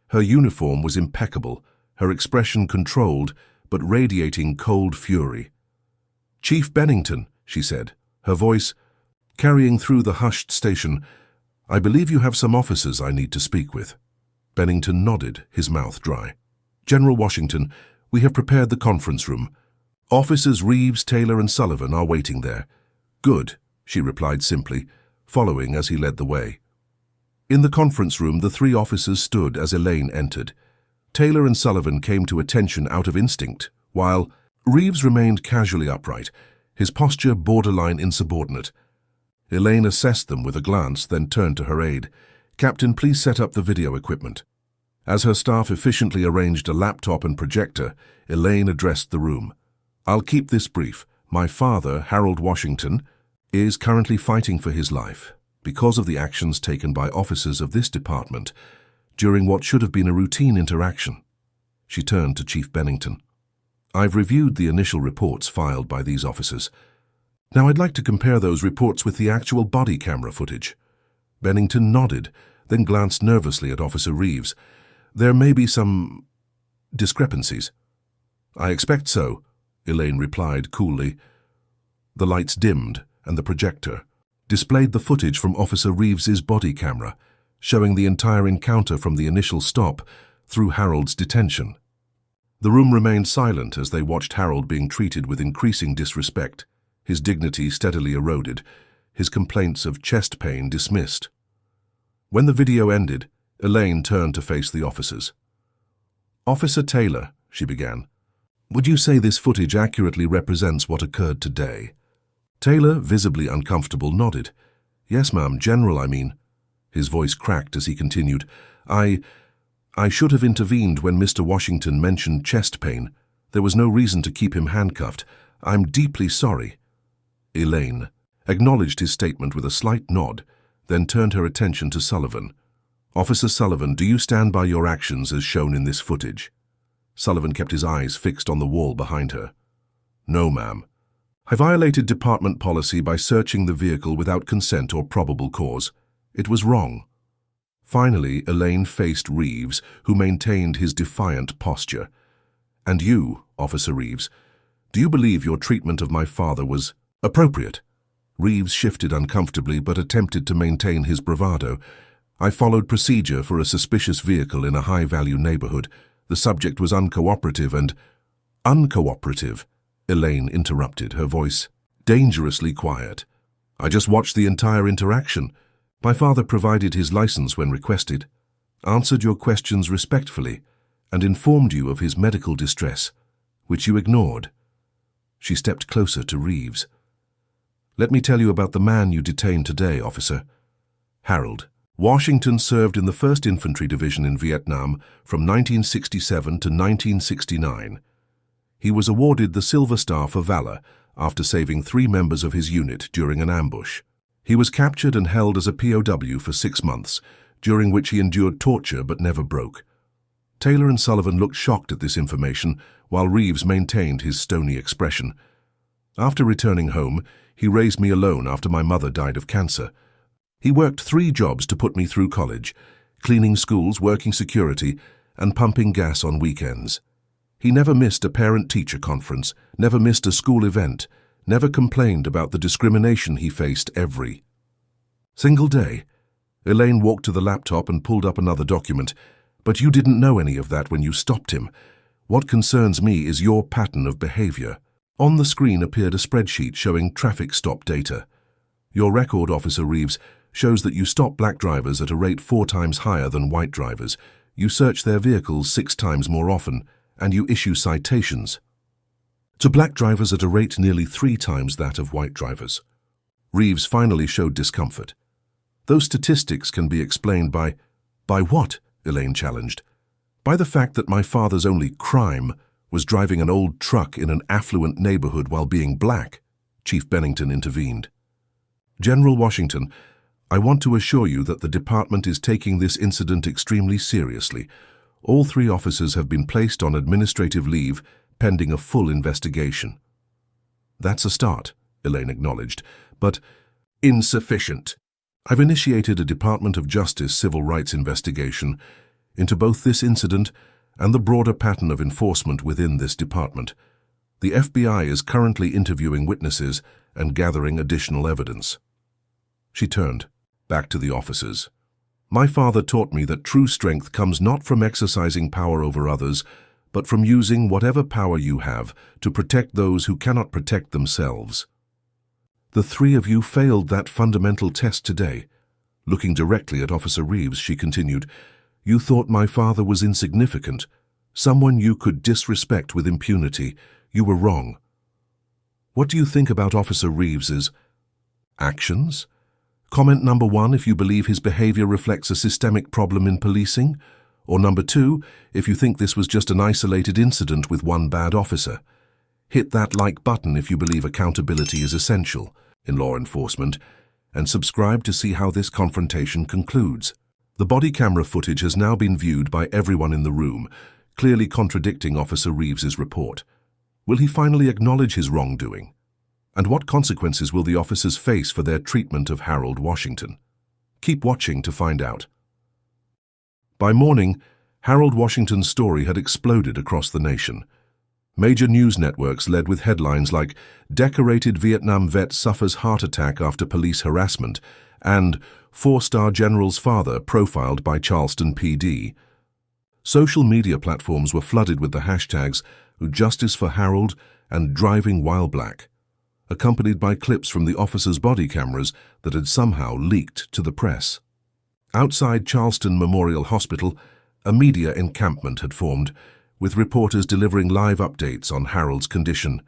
Her uniform was impeccable, her expression controlled, but radiating cold fury. "Chief Bennington," she said, her voice carrying through the hushed station, "I believe you have some officers I need to speak with." Bennington nodded, his mouth dry. "General Washington, we have prepared the conference room. Officers Reeves, Taylor, and Sullivan are waiting there." "Good," she replied simply, following as he led the way. In the conference room, the three officers stood as Elaine entered. Taylor and Sullivan came to attention out of instinct, while Reeves remained casually upright, his posture borderline insubordinate. Elaine assessed them with a glance, then turned to her aide. "Captain, please set up the video equipment." As her staff efficiently arranged a laptop and projector, Elaine addressed the room. "I'll keep this brief. My father, Harold Washington, is currently fighting for his life because of the actions taken by officers of this department during what should have been a routine interaction." She turned to Chief Bennington. "I've reviewed the initial reports filed by these officers. Now I'd like to compare those reports with the actual body camera footage." Bennington nodded, then glanced nervously at Officer Reeves. "There may be some discrepancies." "I expect so," Elaine replied coolly. The lights dimmed, and the projector displayed the footage from Officer Reeves's body camera, showing the entire encounter from the initial stop through Harold's detention. The room remained silent as they watched Harold being treated with increasing disrespect, his dignity steadily eroded, his complaints of chest pain dismissed. When the video ended, Elaine turned to face the officers. "Officer Taylor," she began, "would you say this footage accurately represents what occurred today?" Taylor, visibly uncomfortable, nodded. "Yes, ma'am, General, I mean." His voice cracked as he continued. I should have intervened when Mr. Washington mentioned chest pain. There was no reason to keep him handcuffed. I'm deeply sorry." Elaine acknowledged his statement with a slight nod, then turned her attention to Sullivan. "Officer Sullivan, do you stand by your actions as shown in this footage?" Sullivan kept his eyes fixed on the wall behind her. "No, ma'am. I violated department policy by searching the vehicle without consent or probable cause. It was wrong." Finally, Elaine faced Reeves, who maintained his defiant posture. "And you, Officer Reeves, do you believe your treatment of my father was appropriate?" Reeves shifted uncomfortably but attempted to maintain his bravado. "I followed procedure for a suspicious vehicle in a high-value neighborhood. The subject was uncooperative and—" "Uncooperative," Elaine interrupted, her voice dangerously quiet. "I just watched the entire interaction. My father provided his license when requested, answered your questions respectfully, and informed you of his medical distress, which you ignored." She stepped closer to Reeves. "Let me tell you about the man you detained today, officer. Harold Washington served in the 1st Infantry Division in Vietnam from 1967 to 1969. He was awarded the Silver Star for valor after saving 3 members of his unit during an ambush. He was captured and held as a POW for 6 months, during which he endured torture but never broke. Taylor and Sullivan looked shocked at this information, while Reeves maintained his stony expression. After returning home, he raised me alone after my mother died of cancer. He worked 3 jobs to put me through college, cleaning schools, working security, and pumping gas on weekends. He never missed a parent-teacher conference, never missed a school event, never complained about the discrimination he faced every single day. Elaine walked to the laptop and pulled up another document. But you didn't know any of that when you stopped him. What concerns me is your pattern of behavior. On the screen appeared a spreadsheet showing traffic stop data. Your record, Officer Reeves, shows that you stop black drivers at a rate 4 times higher than white drivers. You search their vehicles 6 times more often, and you issue citations to black drivers at a rate nearly 3 times that of white drivers. Reeves finally showed discomfort. Those statistics can be explained by what? Elaine challenged. By the fact that my father's only crime was driving an old truck in an affluent neighborhood while being black, Chief Bennington intervened. General Washington, I want to assure you that the department is taking this incident extremely seriously. All 3 officers have been placed on administrative leave pending a full investigation. That's a start, Elaine acknowledged, but insufficient. I've initiated a Department of Justice civil rights investigation into both this incident and the broader pattern of enforcement within this department. The FBI is currently interviewing witnesses and gathering additional evidence. She turned back to the officers. My father taught me that true strength comes not from exercising power over others, but from using whatever power you have to protect those who cannot protect themselves. The 3 of you failed that fundamental test today. Looking directly at Officer Reeves, she continued, You thought my father was insignificant, someone you could disrespect with impunity. You were wrong. What do you think about Officer Reeves's actions? Comment number 1 if you believe his behavior reflects a systemic problem in policing, or number 2 if you think this was just an isolated incident with one bad officer. Hit that like button if you believe accountability is essential in law enforcement, and subscribe to see how this confrontation concludes. The body camera footage has now been viewed by everyone in the room, clearly contradicting Officer Reeves's report. Will he finally acknowledge his wrongdoing? And what consequences will the officers face for their treatment of Harold Washington? Keep watching to find out. By morning, Harold Washington's story had exploded across the nation. Major news networks led with headlines like Decorated Vietnam Vet Suffers Heart Attack After Police Harassment and 4-Star General's Father Profiled by Charleston PD. Social media platforms were flooded with the hashtags Justice for Harold and Driving While Black, accompanied by clips from the officers' body cameras that had somehow leaked to the press. Outside Charleston Memorial Hospital, a media encampment had formed, with reporters delivering live updates on Harold's condition.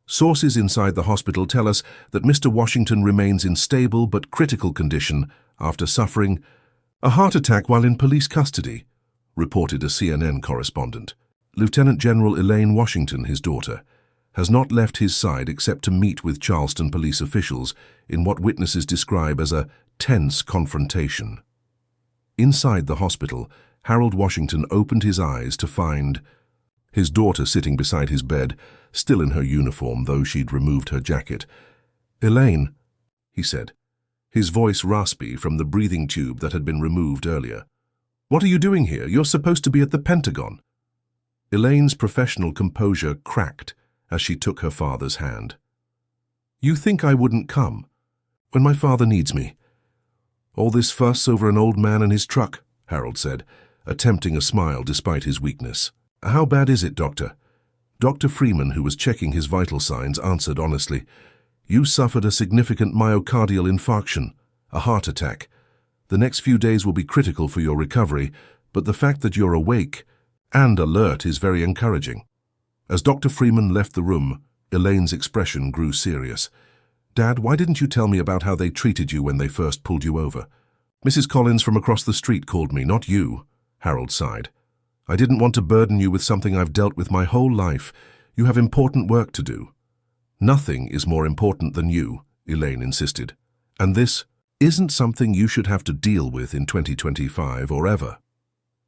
Sources inside the hospital tell us that Mr. Washington remains in stable but critical condition after suffering a heart attack while in police custody, reported a CNN correspondent. Lieutenant General Elaine Washington, his daughter, has not left his side except to meet with Charleston police officials in what witnesses describe as a tense confrontation. Inside the hospital, Harold Washington opened his eyes to find his daughter sitting beside his bed, still in her uniform, though she'd removed her jacket. "Elaine," he said, his voice raspy from the breathing tube that had been removed earlier. "What are you doing here? You're supposed to be at the Pentagon." Elaine's professional composure cracked as she took her father's hand. "You think I wouldn't come when my father needs me?" "All this fuss over an old man and his truck," Harold said, attempting a smile despite his weakness. "How bad is it, Doctor?" Dr. Freeman, who was checking his vital signs, answered honestly, "You suffered a significant myocardial infarction, a heart attack. The next few days will be critical for your recovery, but the fact that you're awake and alert is very encouraging." As Dr. Freeman left the room, Elaine's expression grew serious. "Dad, why didn't you tell me about how they treated you when they first pulled you over?" "Mrs. Collins from across the street called me, not you," Harold sighed. "I didn't want to burden you with something I've dealt with my whole life. You have important work to do." Nothing is more important than you, Elaine insisted. And this isn't something you should have to deal with in 2025 or ever.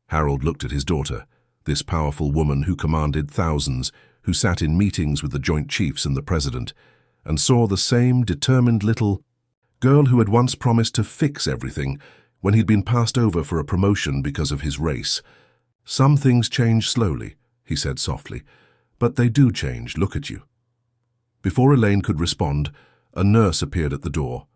Harold looked at his daughter, this powerful woman who commanded thousands, who sat in meetings with the Joint Chiefs and the President, and saw the same determined little girl who had once promised to fix everything when he'd been passed over for a promotion because of his race. Some things change slowly, he said softly, but they do change, look at you. Before Elaine could respond, a nurse appeared at the door.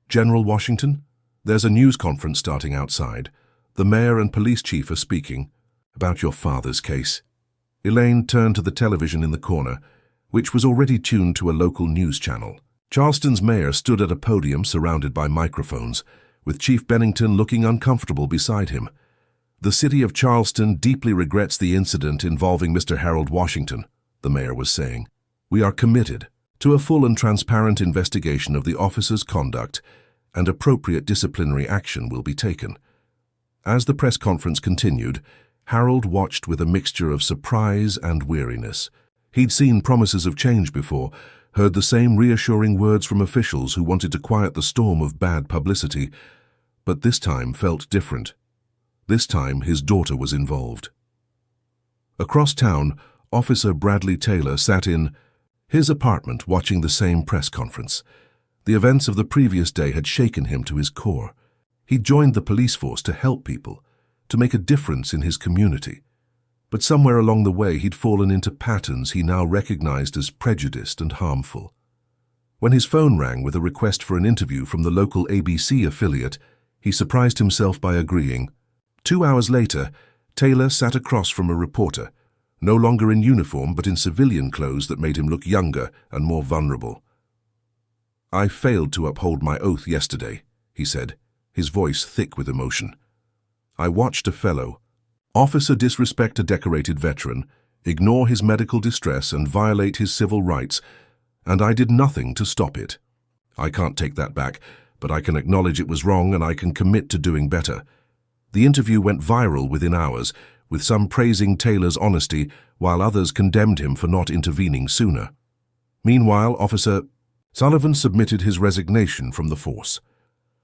General Washington, there's a news conference starting outside. The mayor and police chief are speaking about your father's case. Elaine turned to the television in the corner, which was already tuned to a local news channel. Charleston's mayor stood at a podium surrounded by microphones, with Chief Bennington looking uncomfortable beside him. The city of Charleston deeply regrets the incident involving Mr. Harold Washington, the mayor was saying. We are committed to a full and transparent investigation of the officer's conduct, and appropriate disciplinary action will be taken. As the press conference continued, Harold watched with a mixture of surprise and weariness. He'd seen promises of change before, heard the same reassuring words from officials who wanted to quiet the storm of bad publicity, but this time felt different. This time his daughter was involved. Across town, Officer Bradley Taylor sat in his apartment watching the same press conference. The events of the previous day had shaken him to his core. He'd joined the police force to help people, to make a difference in his community. But somewhere along the way he'd fallen into patterns he now recognized as prejudiced and harmful. When his phone rang with a request for an interview from the local ABC affiliate, he surprised himself by agreeing. 2 hours later, Taylor sat across from a reporter, no longer in uniform but in civilian clothes that made him look younger and more vulnerable. I failed to uphold my oath yesterday, he said, his voice thick with emotion. I watched a fellow officer disrespect a decorated veteran, ignore his medical distress and violate his civil rights, and I did nothing to stop it. I can't take that back, but I can acknowledge it was wrong and I can commit to doing better. The interview went viral within hours, with some praising Taylor's honesty while others condemned him for not intervening sooner. Meanwhile, Officer Sullivan submitted his resignation from the force.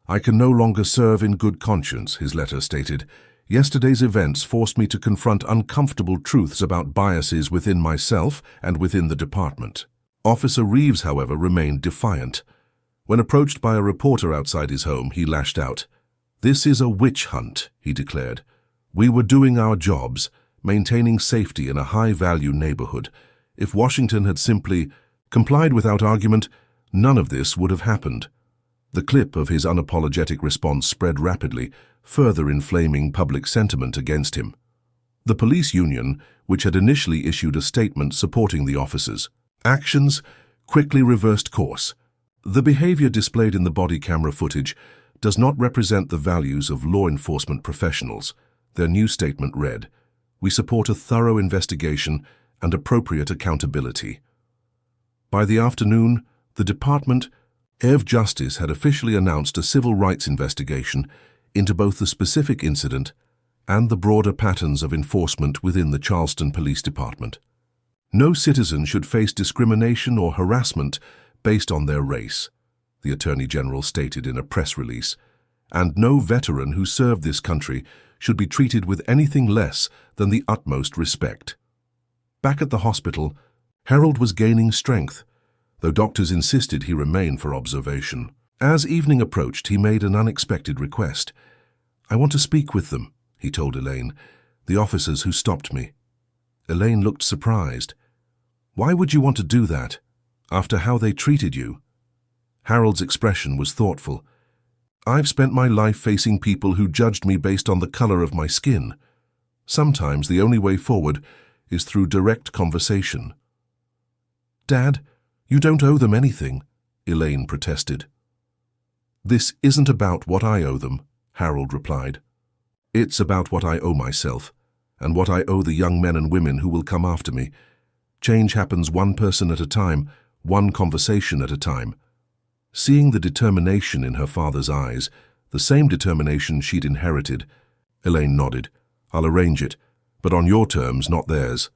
I can no longer serve in good conscience, his letter stated. Yesterday's events forced me to confront uncomfortable truths about biases within myself and within the department. Officer Reeves, however, remained defiant. When approached by a reporter outside his home, he lashed out. This is a witch hunt, he declared. We were doing our jobs, maintaining safety in a high-value neighborhood. If Washington had simply complied without argument, none of this would have happened. The clip of his unapologetic response spread rapidly, further inflaming public sentiment against him. The police union, which had initially issued a statement supporting the officers' actions, quickly reversed course. The behavior displayed in the body camera footage does not represent the values of law enforcement professionals. Their new statement read, "We support a thorough investigation and appropriate accountability." By the afternoon, the Department of Justice had officially announced a civil rights investigation into both the specific incident and the broader patterns of enforcement within the Charleston Police Department. No citizen should face discrimination or harassment based on their race, the Attorney General stated in a press release, and no veteran who served this country should be treated with anything less than the utmost respect. Back at the hospital, Harold was gaining strength, though doctors insisted he remain for observation. As evening approached, he made an unexpected request. "I want to speak with them," he told Elaine, "the officers who stopped me." Elaine looked surprised. "Why would you want to do that, after how they treated you?" Harold's expression was thoughtful. "I've spent my life facing people who judged me based on the color of my skin. Sometimes the only way forward is through direct conversation." "Dad, you don't owe them anything," Elaine protested. "This isn't about what I owe them," Harold replied. "It's about what I owe myself, and what I owe the young men and women who will come after me. Change happens one person at a time, one conversation at a time." Seeing the determination in her father's eyes, the same determination she'd inherited, Elaine nodded. "I'll arrange it, but on your terms, not theirs."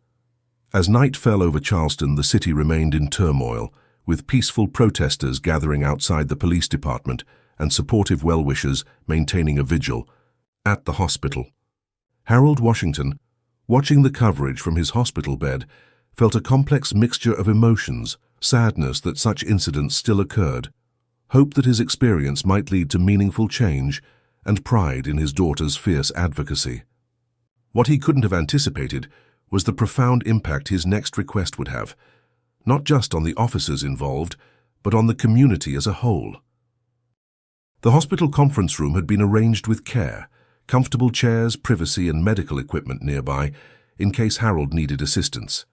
As night fell over Charleston, the city remained in turmoil, with peaceful protesters gathering outside the police department and supportive well-wishers maintaining a vigil at the hospital. Harold Washington, watching the coverage from his hospital bed, felt a complex mixture of emotions, sadness that such incidents still occurred, hope that his experience might lead to meaningful change, and pride in his daughter's fierce advocacy. What he couldn't have anticipated was the profound impact his next request would have, not just on the officers involved, but on the community as a whole. The hospital conference room had been arranged with care, comfortable chairs, privacy, and medical equipment nearby, in case Harold needed assistance.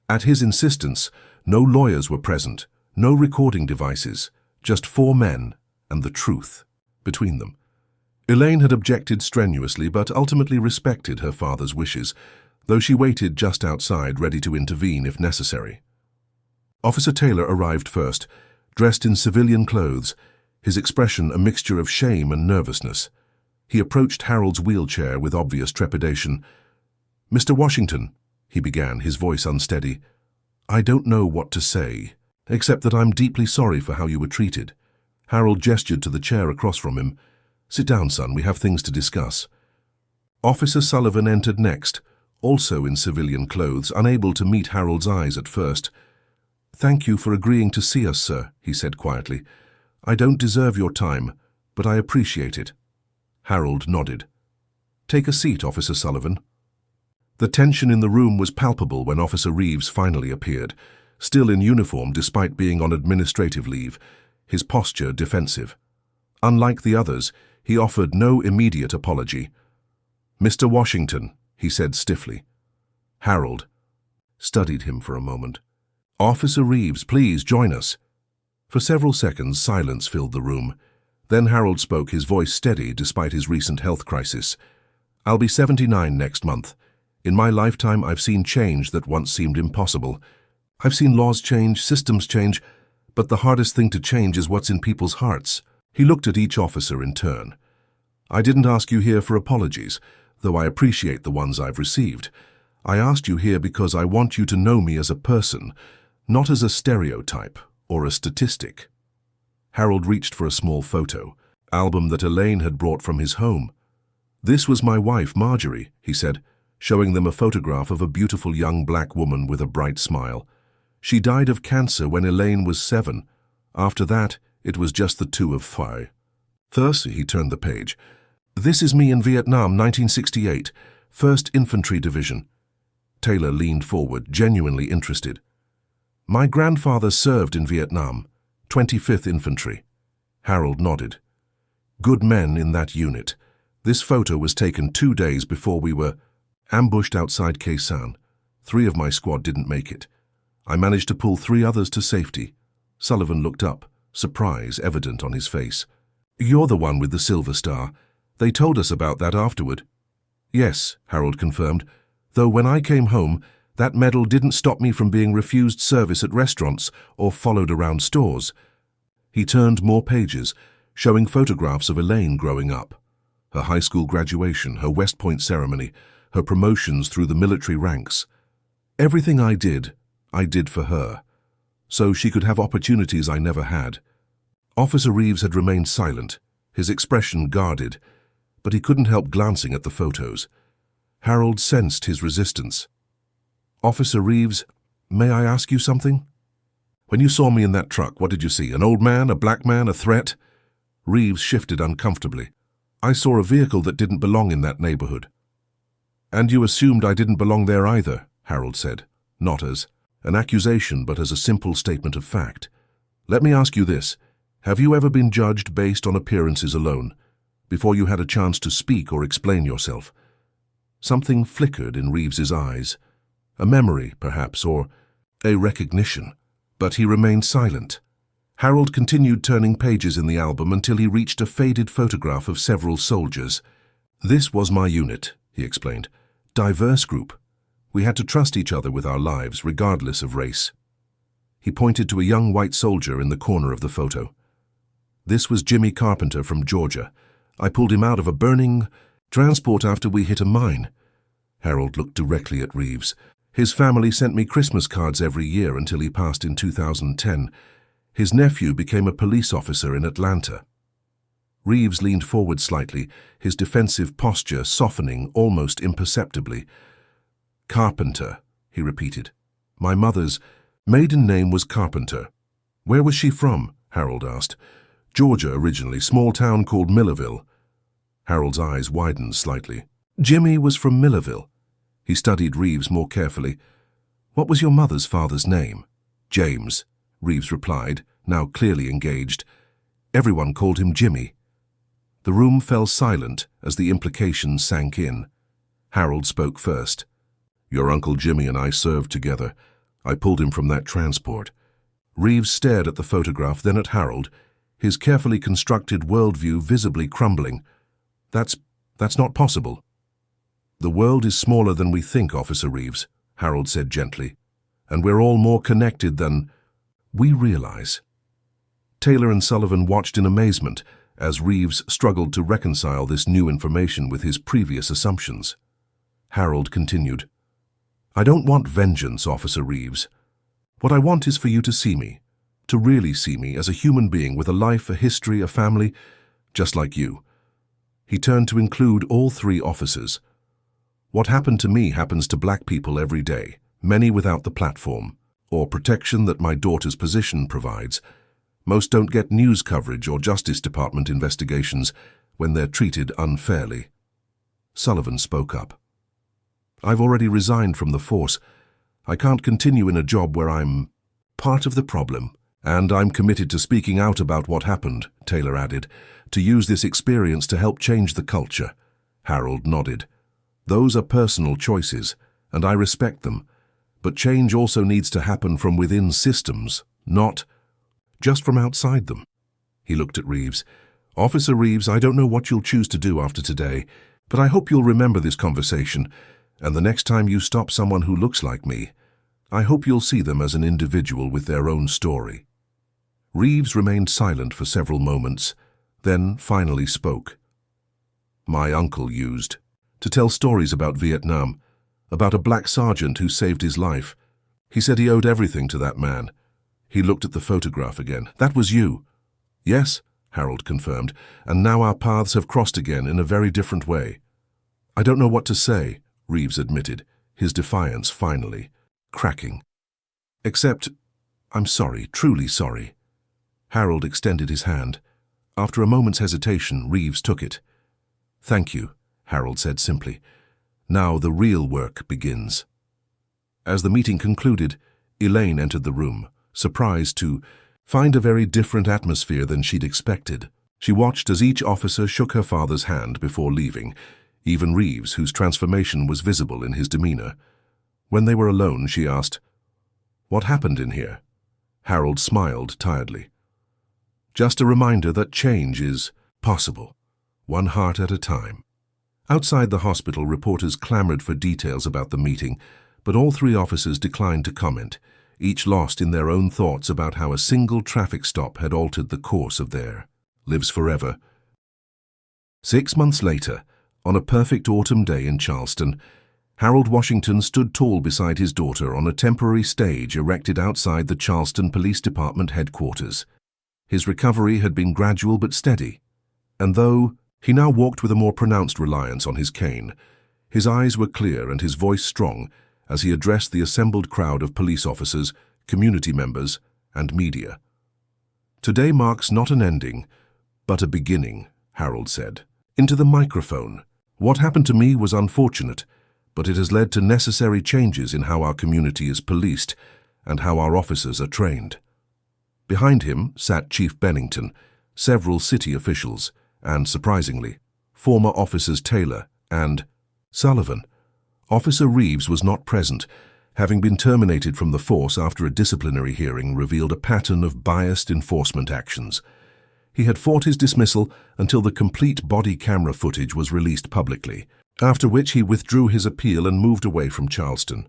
At his insistence, no lawyers were present, no recording devices, just 4 men and the truth between them. Elaine had objected strenuously but ultimately respected her father's wishes, though she waited just outside ready to intervene if necessary. Officer Taylor arrived first, dressed in civilian clothes, his expression a mixture of shame and nervousness. He approached Harold's wheelchair with obvious trepidation. "Mr. Washington," he began, his voice unsteady, "I don't know what to say, except that I'm deeply sorry for how you were treated." Harold gestured to the chair across from him. "Sit down, son, we have things to discuss." Officer Sullivan entered next, also in civilian clothes, unable to meet Harold's eyes at first. "Thank you for agreeing to see us, sir," he said quietly. "I don't deserve your time, but I appreciate it." Harold nodded. "Take a seat, Officer Sullivan." The tension in the room was palpable when Officer Reeves finally appeared, still in uniform despite being on administrative leave, his posture defensive. Unlike the others, he offered no immediate apology. "Mr. Washington," he said stiffly. Harold studied him for a moment. "Officer Reeves, please join us." For several seconds, silence filled the room. Then Harold spoke, his voice steady despite his recent health crisis. "I'll be 79 next month. In my lifetime, I've seen change that once seemed impossible. I've seen laws change, systems change, but the hardest thing to change is what's in people's hearts." He looked at each officer in turn. "I didn't ask you here for apologies, though I appreciate the ones I've received. I asked you here because I want you to know me as a person, not as a stereotype or a statistic." Harold reached for a small photo album that Elaine had brought from his home. "This was my wife, Marjorie," he said, showing them a photograph of a beautiful young black woman with a bright smile. "She died of cancer when Elaine was 7. After that, it was just the two of Phi." Thus, he turned the page. "This is me in Vietnam, 1968, 1st Infantry Division." Taylor leaned forward, genuinely interested. "My grandfather served in Vietnam, 25th Infantry." Harold nodded. "Good men in that unit. This photo was taken 2 days before we were ambushed outside Khe Sanh. 3 of my squad didn't make it. I managed to pull 3 others to safety." Sullivan looked up, surprise evident on his face. "You're the one with the silver star. They told us about that afterward." "Yes," Harold confirmed, "though when I came home, that medal didn't stop me from being refused service at restaurants or followed around stores." He turned more pages, showing photographs of Elaine growing up. Her high school graduation, her West Point ceremony, her promotions through the military ranks. "Everything I did for her, so she could have opportunities I never had." Officer Reeves had remained silent, his expression guarded, but he couldn't help glancing at the photos. Harold sensed his resistance. "Officer Reeves, may I ask you something? When you saw me in that truck, what did you see? An old man, a black man, a threat?" Reeves shifted uncomfortably. "I saw a vehicle that didn't belong in that neighborhood." "And you assumed I didn't belong there either," Harold said, not as an accusation but as a simple statement of fact. "Let me ask you this. Have you ever been judged based on appearances alone, before you had a chance to speak or explain yourself?" Something flickered in Reeves's eyes. A memory, perhaps, or a recognition. But he remained silent. Harold continued turning pages in the album until he reached a faded photograph of several soldiers. "This was my unit," he explained. "Diverse group. We had to trust each other with our lives, regardless of race." He pointed to a young white soldier in the corner of the photo. "This was Jimmy Carpenter from Georgia. I pulled him out of a burning transport after we hit a mine." Harold looked directly at Reeves. His family sent me Christmas cards every year until he passed in 2010. His nephew became a police officer in Atlanta. Reeves leaned forward slightly, his defensive posture softening almost imperceptibly. Carpenter, he repeated. My mother's maiden name was Carpenter. Where was she from? Harold asked. Georgia originally, small town called Millerville. Harold's eyes widened slightly. Jimmy was from Millerville. He studied Reeves more carefully. What was your mother's father's name? James, Reeves replied, now clearly engaged. Everyone called him Jimmy. The room fell silent as the implications sank in. Harold spoke first. Your Uncle Jimmy and I served together. I pulled him from that transport. Reeves stared at the photograph, then at Harold, his carefully constructed worldview visibly crumbling. That's not possible. The world is smaller than we think, Officer Reeves, Harold said gently, and we're all more connected than we realize. Taylor and Sullivan watched in amazement as Reeves struggled to reconcile this new information with his previous assumptions. Harold continued, I don't want vengeance, Officer Reeves. What I want is for you to see me, to really see me as a human being with a life, a history, a family, just like you. He turned to include all three officers. What happened to me happens to black people every day, many without the platform or protection that my daughter's position provides. Most don't get news coverage or Justice Department investigations when they're treated unfairly. Sullivan spoke up. I've already resigned from the force. I can't continue in a job where I'm part of the problem, and I'm committed to speaking out about what happened, Taylor added, to use this experience to help change the culture. Harold nodded. Those are personal choices, and I respect them, but change also needs to happen from within systems, not just from outside them. He looked at Reeves. Officer Reeves, I don't know what you'll choose to do after today, but I hope you'll remember this conversation, and the next time you stop someone who looks like me, I hope you'll see them as an individual with their own story. Reeves remained silent for several moments, then finally spoke. My uncle used to tell stories about Vietnam, about a black sergeant who saved his life. He said he owed everything to that man. He looked at the photograph again. That was you. Yes, Harold confirmed, and now our paths have crossed again in a very different way. I don't know what to say, Reeves admitted, his defiance finally cracking. Except, I'm sorry, truly sorry. Harold extended his hand. After a moment's hesitation, Reeves took it. Thank you, Harold said simply. Now the real work begins. As the meeting concluded, Elaine entered the room, surprised to find a very different atmosphere than she'd expected. She watched as each officer shook her father's hand before leaving, even Reeves, whose transformation was visible in his demeanor. When they were alone, she asked, What happened in here? Harold smiled tiredly. Just a reminder that change is possible, one heart at a time. Outside the hospital, reporters clamored for details about the meeting, but all three officers declined to comment, each lost in their own thoughts about how a single traffic stop had altered the course of their lives forever. 6 months later, on a perfect autumn day in Charleston, Harold Washington stood tall beside his daughter on a temporary stage erected outside the Charleston Police Department headquarters. His recovery had been gradual but steady, and though he now walked with a more pronounced reliance on his cane, his eyes were clear and his voice strong as he addressed the assembled crowd of police officers, community members, and media. Today marks not an ending, but a beginning, Harold said. Into the microphone. What happened to me was unfortunate, but it has led to necessary changes in how our community is policed and how our officers are trained. Behind him sat Chief Bennington, several city officials, and, surprisingly, former officers Taylor and Sullivan. Officer Reeves was not present, having been terminated from the force after a disciplinary hearing revealed a pattern of biased enforcement actions. He had fought his dismissal until the complete body camera footage was released publicly, after which he withdrew his appeal and moved away from Charleston.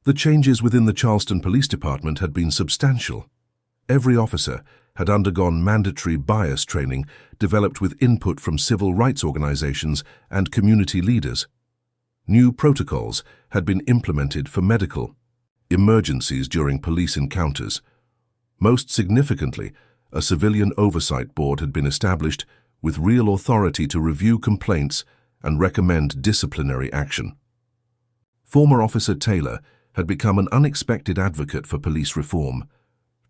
The changes within the Charleston Police Department had been substantial. Every officer had undergone mandatory bias training developed with input from civil rights organizations and community leaders. New protocols had been implemented for medical emergencies during police encounters. Most significantly, a civilian oversight board had been established with real authority to review complaints and recommend disciplinary action. Former Officer Taylor had become an unexpected advocate for police reform,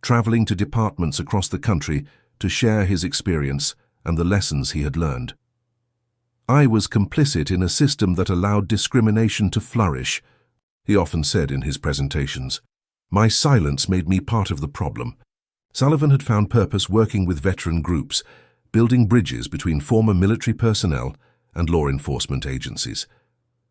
traveling to departments across the country to share his experience and the lessons he had learned. "I was complicit in a system that allowed discrimination to flourish," he often said in his presentations. "My silence made me part of the problem." Sullivan had found purpose working with veteran groups, building bridges between former military personnel and law enforcement agencies.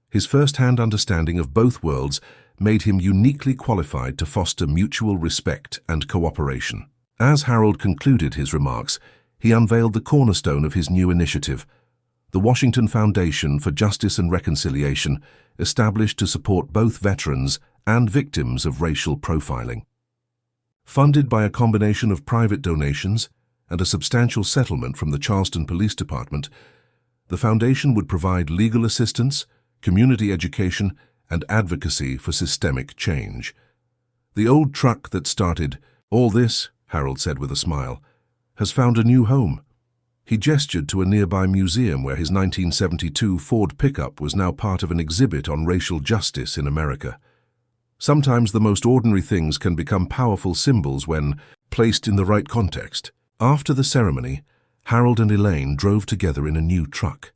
His first-hand understanding of both worlds made him uniquely qualified to foster mutual respect and cooperation. As Harold concluded his remarks, he unveiled the cornerstone of his new initiative, the Washington Foundation for Justice and Reconciliation, established to support both veterans and victims of racial profiling. Funded by a combination of private donations and a substantial settlement from the Charleston Police Department, the foundation would provide legal assistance, community education, and advocacy for systemic change. "The old truck that started all this," Harold said with a smile, "has found a new home." He gestured to a nearby museum where his 1972 Ford pickup was now part of an exhibit on racial justice in America. Sometimes the most ordinary things can become powerful symbols when placed in the right context. After the ceremony, Harold and Elaine drove together in a new truck,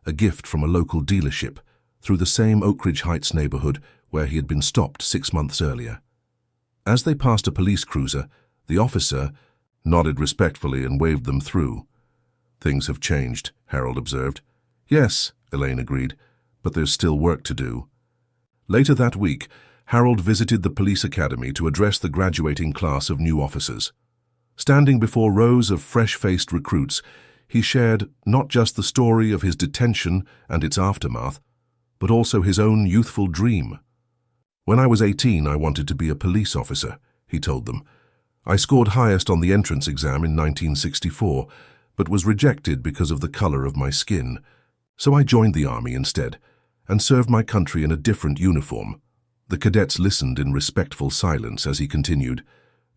a gift from a local dealership, through the same Oak Ridge Heights neighborhood where he had been stopped 6 months earlier. As they passed a police cruiser, the officer nodded respectfully and waved them through. "Things have changed," Harold observed. "Yes," Elaine agreed, "but there's still work to do." Later that week, Harold visited the police academy to address the graduating class of new officers. Standing before rows of fresh-faced recruits, he shared not just the story of his detention and its aftermath, but also his own youthful dream. "When I was 18, I wanted to be a police officer," he told them. "I scored highest on the entrance exam in 1964, but was rejected because of the color of my skin. So I joined the army instead, and served my country in a different uniform." The cadets listened in respectful silence as he continued,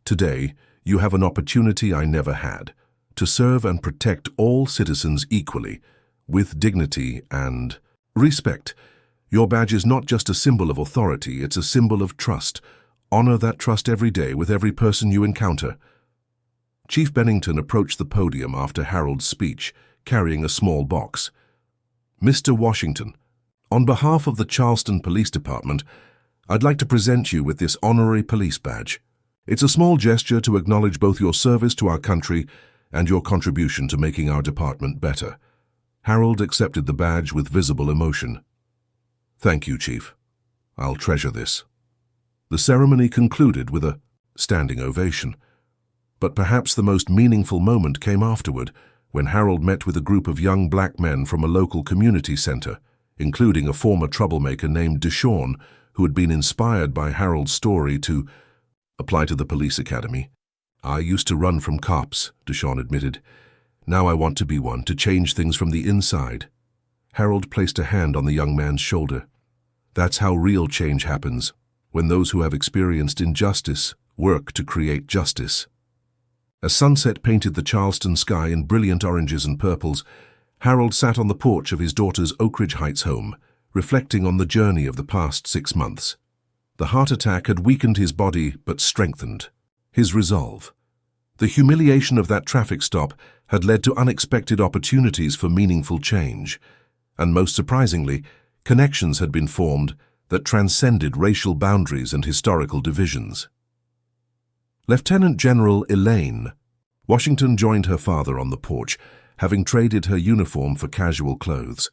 "Today, you have an opportunity I never had, to serve and protect all citizens equally, with dignity and respect. Your badge is not just a symbol of authority, it's a symbol of trust. Honor that trust every day with every person you encounter." Chief Bennington approached the podium after Harold's speech, carrying a small box. "Mr. Washington, on behalf of the Charleston Police Department, I'd like to present you with this honorary police badge. It's a small gesture to acknowledge both your service to our country and your contribution to making our department better." Harold accepted the badge with visible emotion. "Thank you, Chief. I'll treasure this." The ceremony concluded with a standing ovation. But perhaps the most meaningful moment came afterward, when Harold met with a group of young black men from a local community center, including a former troublemaker named Deshawn, who had been inspired by Harold's story to apply to the police academy. "I used to run from cops," Deshawn admitted. "Now I want to be one, to change things from the inside." Harold placed a hand on the young man's shoulder. "That's how real change happens, when those who have experienced injustice work to create justice." As sunset painted the Charleston sky in brilliant oranges and purples, Harold sat on the porch of his daughter's Oak Ridge Heights home, reflecting on the journey of the past 6 months. The heart attack had weakened his body but strengthened his resolve. The humiliation of that traffic stop had led to unexpected opportunities for meaningful change, and most surprisingly, connections had been formed that transcended racial boundaries and historical divisions. Lieutenant General Elaine Washington joined her father on the porch, having traded her uniform for casual clothes.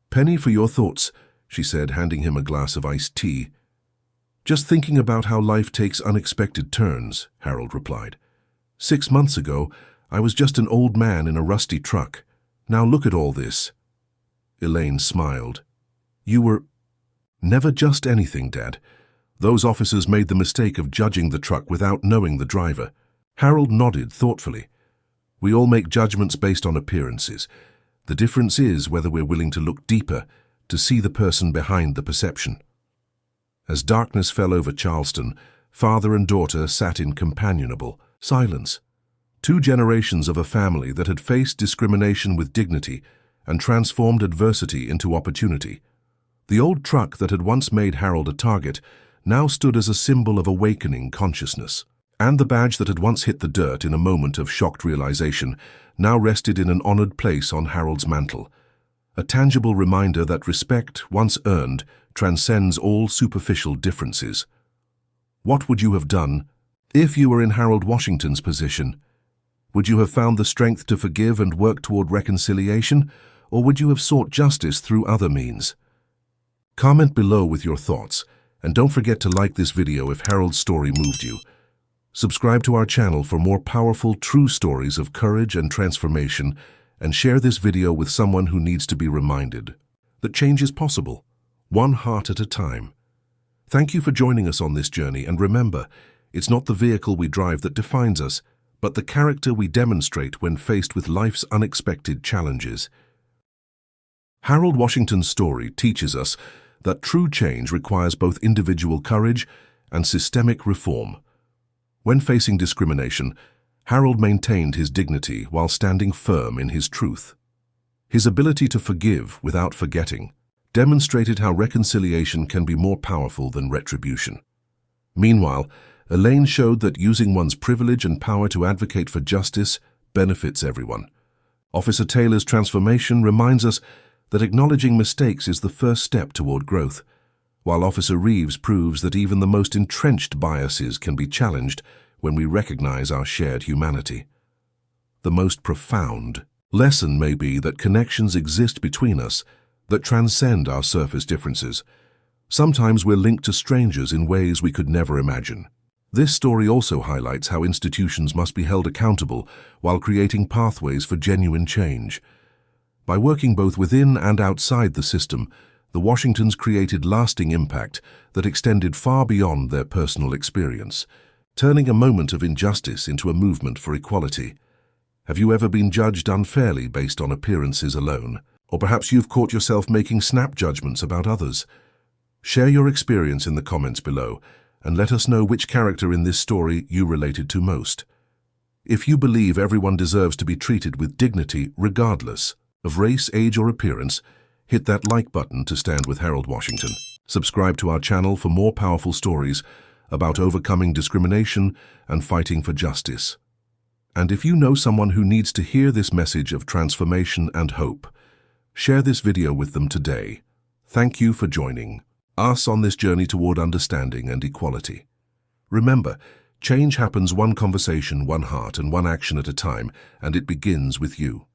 "Penny, for your thoughts," she said, handing him a glass of iced tea. "Just thinking about how life takes unexpected turns," Harold replied. 6 months ago, I was just an old man in a rusty truck. Now look at all this." Elaine smiled. "You were never just anything, Dad. Those officers made the mistake of judging the truck without knowing the driver." Harold nodded thoughtfully. "We all make judgments based on appearances. The difference is whether we're willing to look deeper, to see the person behind the perception. As darkness fell over Charleston, father and daughter sat in companionable silence. 2 generations of a family that had faced discrimination with dignity and transformed adversity into opportunity. The old truck that had once made Harold a target now stood as a symbol of awakening consciousness. And the badge that had once hit the dirt in a moment of shocked realization now rested in an honored place on Harold's mantle. A tangible reminder that respect, once earned, transcends all superficial differences. What would you have done if you were in Harold Washington's position? Would you have found the strength to forgive and work toward reconciliation, or would you have sought justice through other means? Comment below with your thoughts, and don't forget to like this video if Harold's story moved you. Subscribe to our channel for more powerful, true stories of courage and transformation, and share this video with someone who needs to be reminded that change is possible, one heart at a time. Thank you for joining us on this journey, and remember, it's not the vehicle we drive that defines us, but the character we demonstrate when faced with life's unexpected challenges. Harold Washington's story teaches us that true change requires both individual courage and systemic reform. When facing discrimination, Harold maintained his dignity while standing firm in his truth. His ability to forgive without forgetting demonstrated how reconciliation can be more powerful than retribution. Meanwhile, Elaine showed that using one's privilege and power to advocate for justice benefits everyone. Officer Taylor's transformation reminds us that acknowledging mistakes is the first step toward growth, while Officer Reeves proves that even the most entrenched biases can be challenged when we recognize our shared humanity. The most profound lesson may be that connections exist between us that transcend our surface differences. Sometimes we're linked to strangers in ways we could never imagine. This story also highlights how institutions must be held accountable while creating pathways for genuine change. By working both within and outside the system, the Washingtons created lasting impact that extended far beyond their personal experience, turning a moment of injustice into a movement for equality. Have you ever been judged unfairly based on appearances alone? Or perhaps you've caught yourself making snap judgments about others? Share your experience in the comments below, and let us know which character in this story you related to most. If you believe everyone deserves to be treated with dignity regardless of race, age, or appearance, hit that like button to stand with Harold Washington. Subscribe to our channel for more powerful stories about overcoming discrimination and fighting for justice. And if you know someone who needs to hear this message of transformation and hope, share this video with them today. Thank you for joining us on this journey toward understanding and equality. Remember, change happens one conversation, one heart, and one action at a time, and it begins with you.